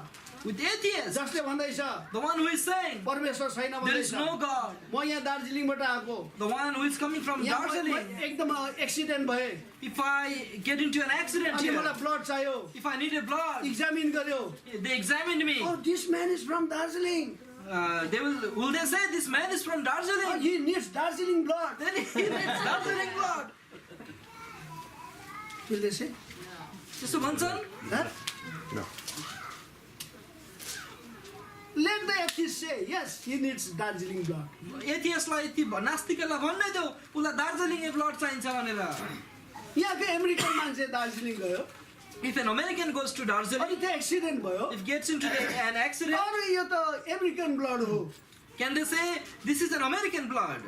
With atheists. जसले भन्दैछ The one who is saying परमेश्वर छैन भन्दैछ. there is no God. म यहाँ दार्जिलिङबाट आएको. The one who is coming from Darjeeling. एकदम एक्सिडेन्ट भए. If I get into an accident अनि here, मलाई ब्लड चाहियो. if I need a blood, examine गर्यो. they examined me. Oh, this man is from Darjeeling. Will they say this man is from Darjeeling? He needs Darjeeling blood. Then he needs Darjeeling blood. Will they say? त्यस्तो भन्छन्? No. Let the atheist say, yes, he needs Darjeeling blood. एथियसलाई ती नास्तिकलाई भन्नै देऊ उसलाई Darjeeling blood चाहिन्छ भनेर. यहाँको American मान्छे दार्जिलिङ गयो. If an American goes to Darjeeling, अनि त्यो एक्सिडेन्ट भयो. if gets into an accident, अरे यो त अमेरिकन ब्लड हो. can they say this is an American blood?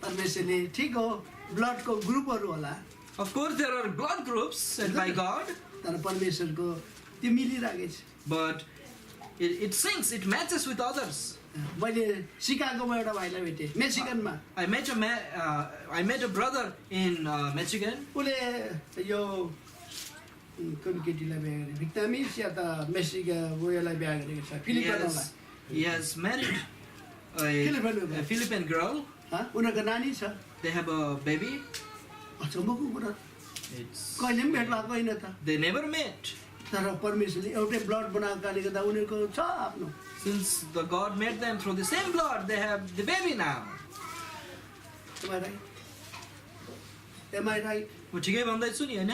परमेश्वरले ठिक हो ब्लडको ग्रुपहरू होला. Of course there are blood groups set by God, तर परमेश्वरको त्यो मिलिरहेको छ. but it syncs, it matches with others. मैले सिकागोमा एउटा भाइलाई भेटेँ मेसिगनमा I met a brother in Michigan. उसले यो कुन केटीलाई बिहा गरे भिक्टामिस या त मेसिगा उयोलाई बिहा गरेको छ फिलिपिनोलाई He has married a Philippine girl. उनीहरूको नानी छ They have a baby. अचम्मको कुरा It's, कहिले पनि भेट भएको होइन त they never met. तर परमेश्वरले एउटै ब्लड बनाएको कारणले गर्दा उनीहरूको छ आफ्नो Since the God made them through the same blood, they have the baby now. Am I right? म ठिकै भन्दैछु नि हैन?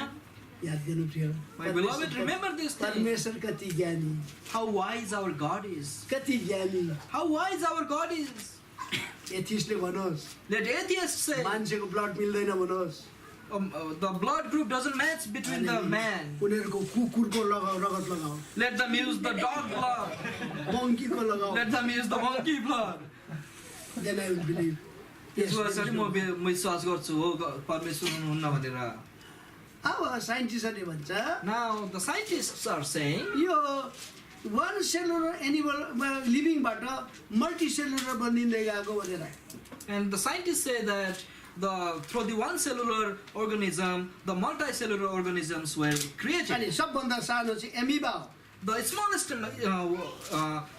याद गर्नु प्रिय My beloved, remember this thing. परमेश्वर कति ज्ञानी How wise our God is. कति ज्ञानी How wise our God is. एथिस्टले भनोस् Let atheists say मान्छेको ब्लड मिल्दैन भनोस् the blood group doesn't match between the man. उनीहरूको कुकुरको रगत लगाऊ Let them use the dog blood. मङ्कीको लगाऊ Let them use the monkey blood. then I will believe त्यसो गर्दाखेरि म विश्वास गर्छु हो परमेश्वर हुनुहुन्न भनेर. अब साइन्टिस्टहरूले भन्छ Now the scientists are saying यो वान सेलुलर एनिमल लिभिङबाट मल्टी सेलुलर बनिँदै गएको भनेर and the scientists say that through the one cellular organism, the multicellular organisms were created. अनि सबभन्दा सानो चाहिँ एमिबा हो The smallest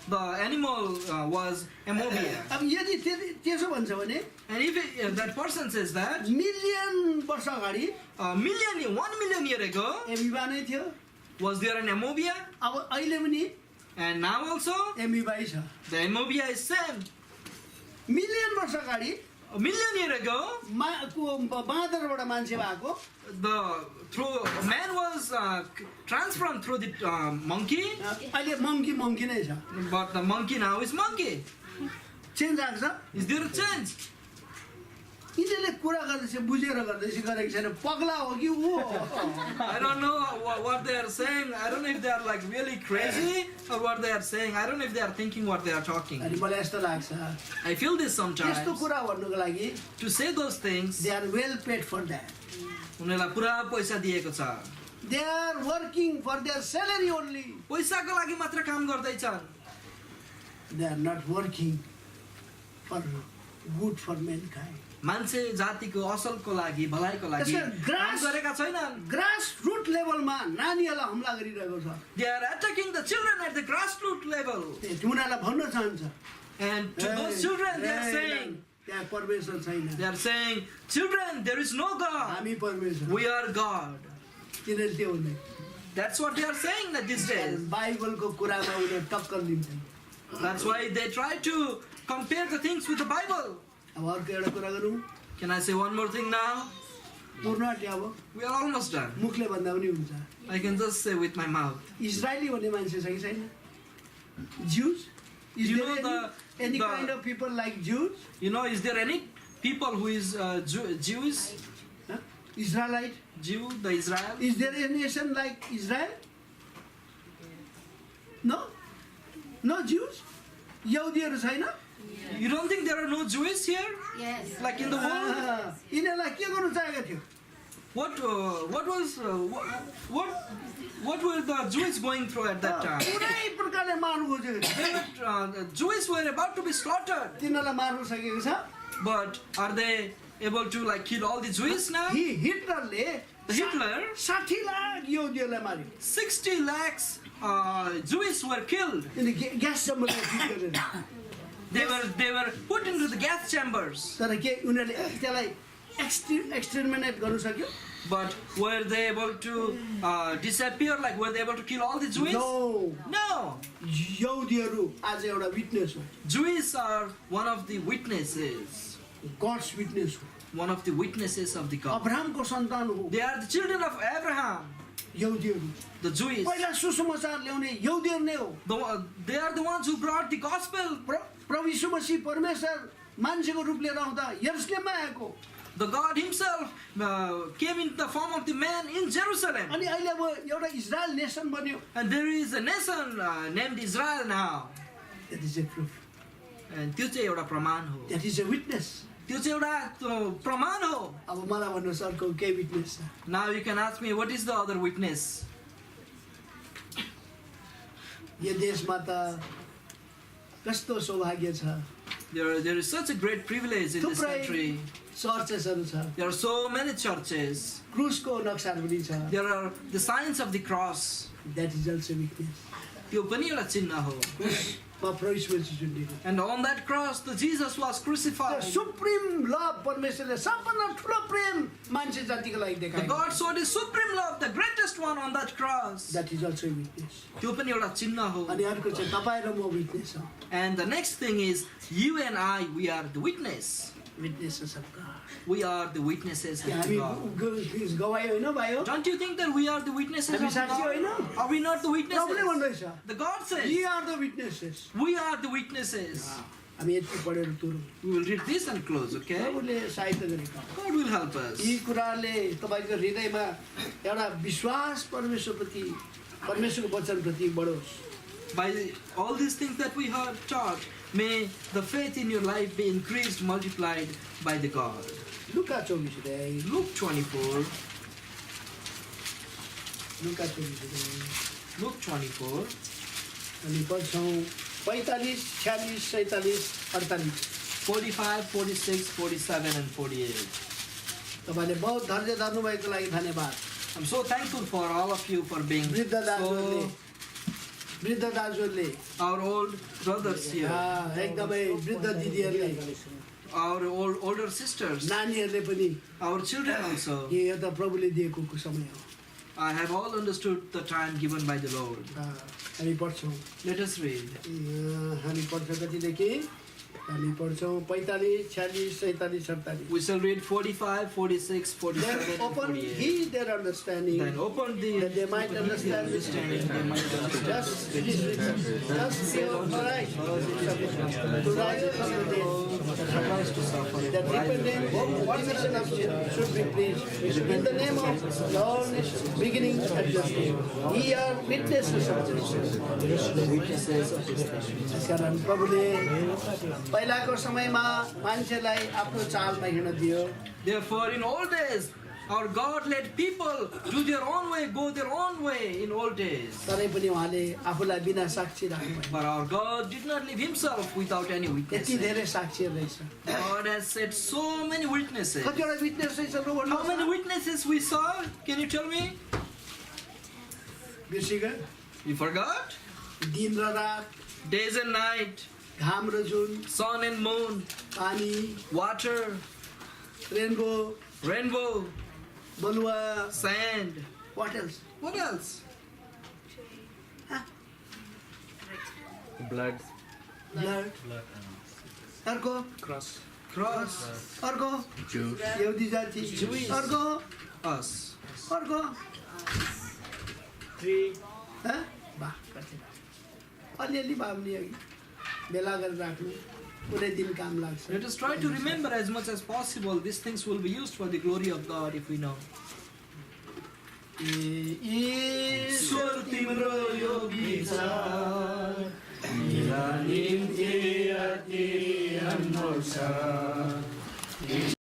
the animal was amoeba. अब यदि त्यसो भन्छ भने And if that person says that million वर्ष अगाडि 1 million year ago एमिबा नै थियो was there an amoeba, अब अहिले पनि and now also एमिबाई छ the amoeba is same. Million वर्ष अगाडि 1 million year ago बाँदरबाट मान्छे भएको through man was transformed through the monkey, अहिले मङ्की नै छ but the monkey now is monkey. Change आएको छ Is there a change? यिनीहरूले कुरा गर्दैछ बुझेर गर्दैछ गरेको छैन पगला हो कि ऊ I don't know what they are saying. I don't know if they are like really crazy or what they are saying. I don't know if they are thinking what they are talking. अनि मलाई यस्तो लाग्छ I feel this यस्तो sometimes. कुरा भन्नुको लागि To say those things, they are well paid for that उनीहरूलाई पुरा पैसा दिएको छ. They are working for their salary only पैसाको लागि मात्र काम गर्दैछन्. They are not working for good for mankind मान्छे जातिको असलको लागि भलाइको लागि काम गरेका छैनन्. ग्रास रुट लेभलमा नानीहरूलाई हमला गरिरहेको छ They are attacking the children at the grassroots level. उनीहरूलाई भन्न चाहन्छ And to those children, they are saying, त्यहाँ परमेश्वर छैन they are saying, children, there is no God. हामी परमेश्वर We are God. तिनीहरूले त्यो हुँदैन That's what they are saying that these days. बाइबलको कुरामा उनीहरू टक्कर दिन्छन् That's why they try to compare the things with the Bible. अब अर्को एउटा कुरा गरौँ Can I say one more thing now? पूर्ण आँट्यो अब We are almost done. मुखले भन्दा पनि हुन्छ I can just say with my mouth. Israeli भन्ने मान्छे छ कि छैन Jews You know any the- kind of people like Jews You know, is there any people who is Jewish? Israelite Jew, the Israel? is there a nation like Israel no Jews यहुदीहरू छैन You don't think there are no Jews here? Yes. Like in the world? यिनीहरूलाई के गर्नु चाहेको थियो What were the Jews going through at that time? पुरै प्रकारले मार्नु खोजेको थियो The Jews were about to be slaughtered. तिनीहरूलाई मार्नु सकेको छ But are they able to like kill all the Jews now? हिटलरले Hitler, 60 लाख यहुदीहरूलाई मार्यो 60 lakhs Jews were killed. Gas चम्बरमा फिट गरेर They were put into the gas chambers. तर के उनीहरूले त्यसलाई एक्सटेर्मिनेट गर्नु सक्यो But were they able to disappear? Like were they able to kill all the Jews? No. यहुदीहरू आज एउटा विटनेस हो Jews are one of the witnesses. God's witness हो One of the witnesses of the God. अब्राहमको सन्तान हो They are the children of Abraham. यहुदीहरू The Jews. पहिला सुसमाचार ल्याउने यहुदीहरू नै हो They are the ones who brought the gospel. प्रभु यीशु मसीह परमेश्वर मान्छेको रूप लिएर आउँदा यरुशलेममा आएको The God Himself came in the form of the man in Jerusalem. अनि अहिले अब एउटा इजरायल नेसन बन्यो And there is a nation named Israel now. That is a proof. And त्यो चाहिँ एउटा प्रमाण हो. That is a witness. त्यो चाहिँ एउटा प्रमाण हो. अब मलाई भन्नुहोस् अर्को के विटनेस छ Now you can ask me, what is the other witness? यो देशमा त कस्तो सौभाग्य छ। There is such a great privilege in this थुप्रै country. चर्चेसहरू छ, There are so many churches. क्रुसको नक्साहरू पनि छ। There are the signs of the cross. That is also weakness. त्यो पनि एउटा चिन्ह हो. क्रुसमा प्रभु यीशुले झुन्डिनु। And on that cross, the Jesus was crucified. Supreme love परमेश्वरले सबभन्दा ठुलो प्रेम मान्छे जातिको लागि The देखाएको। God showed His supreme love, the greatest one on that cross. That is also weakness. त्यो पनि एउटा चिन्ह हो. अनि अर्को चाहिँ तपाईँ र म विटनेस हो। And the next thing is, you and I, we are the witness. Witnesses of God. We are the witnesses of हामी God. गवाई होइन भाइ हो? Don't you think that we are the witnesses हामी of साक्षी God? होइन? Are we not the प्रभुले witnesses? भन्दैछ, The God says, We are the witnesses. we are the witnesses. हामी यति पढेर तुरौँ। We will read this and close, okay? प्रभुले सहायता गरेका। God will help us. यी कुराले तपाईँको हृदयमा एउटा विश्वास परमेश्वरप्रति, परमेश्वरको वचनप्रति बढोस्। By all these things that we have taught, may the faith in your life be increased, multiplied by the God. लुका 24 अध्याय, Luke 24. लुका 24 अध्याय, Luke 24. अनि पढ्छौँ 45, 46, 47, 48। 45, 46, 47, and 48. तपाईँले बहुत धैर्य धर्नुभएको लागि धन्यवाद। I'm so thankful for all of you for being वृद्ध दाजुहरूले, so, वृद्ध दाजुहरूले, our old brothers here, एकदमै वृद्ध दिदीहरूले, our older sisters, नानीहरूले पनि our children also. यो एउटा प्रभुले दिएको समय हो। I have all understood the time given by the Lord. हामी पढ्छौँ, Let us read. हामी पढ्छौँ कतिदेखि? हामी पढ्छौँ 45, 46, 47, 48। We shall read 45, 46, 47, Then and open 48. he their understanding, Then open the that they might understand this. understanding, they might understand. Just say, all right, to rise from the dead, that repentant remission of sin should be preached in the name of Lord, beginning at justice. Ye are witnesses of justice. Witnesses of His testimony. कारण प्रभुले पहिलाको समयमा मान्छेलाई आफ्नो चालमा हिँड्न दियो। Therefore, in old days, our God let people do their own way, go their own way in old days. तरै पनि उहाँले आफूलाई बिना साक्षी राख्नु But our God did not leave Himself without any यति witnesses. धेरै साक्षीहरू रहेछ। God has said so many witnesses. कतिवटा विटनेस रहेछ लु How भन्नुहोस् many न? witnesses we saw? Can you tell me? बिर्सिगयो? You forgot? दिन र रात, Days and night, घाम र जुन, sun and moon, पानी, water, रेनबो, rainbow, बलुवा, sand. what else? What else? Blood. Blood, अर्को Cross. अर्को यहुदी जाति, अर्को Us. अर्को Tree. हँ? वाह, कति अलिअलि बाबुले अघि बेला गरेर राख्नु कुनै दिन काम लाग्छ। Let us try to remember as much as possible. These things will be used for the glory of God if we know. ईश्वर तिम्रो यो विचार मेरा निम्ति अति अनमोल छ।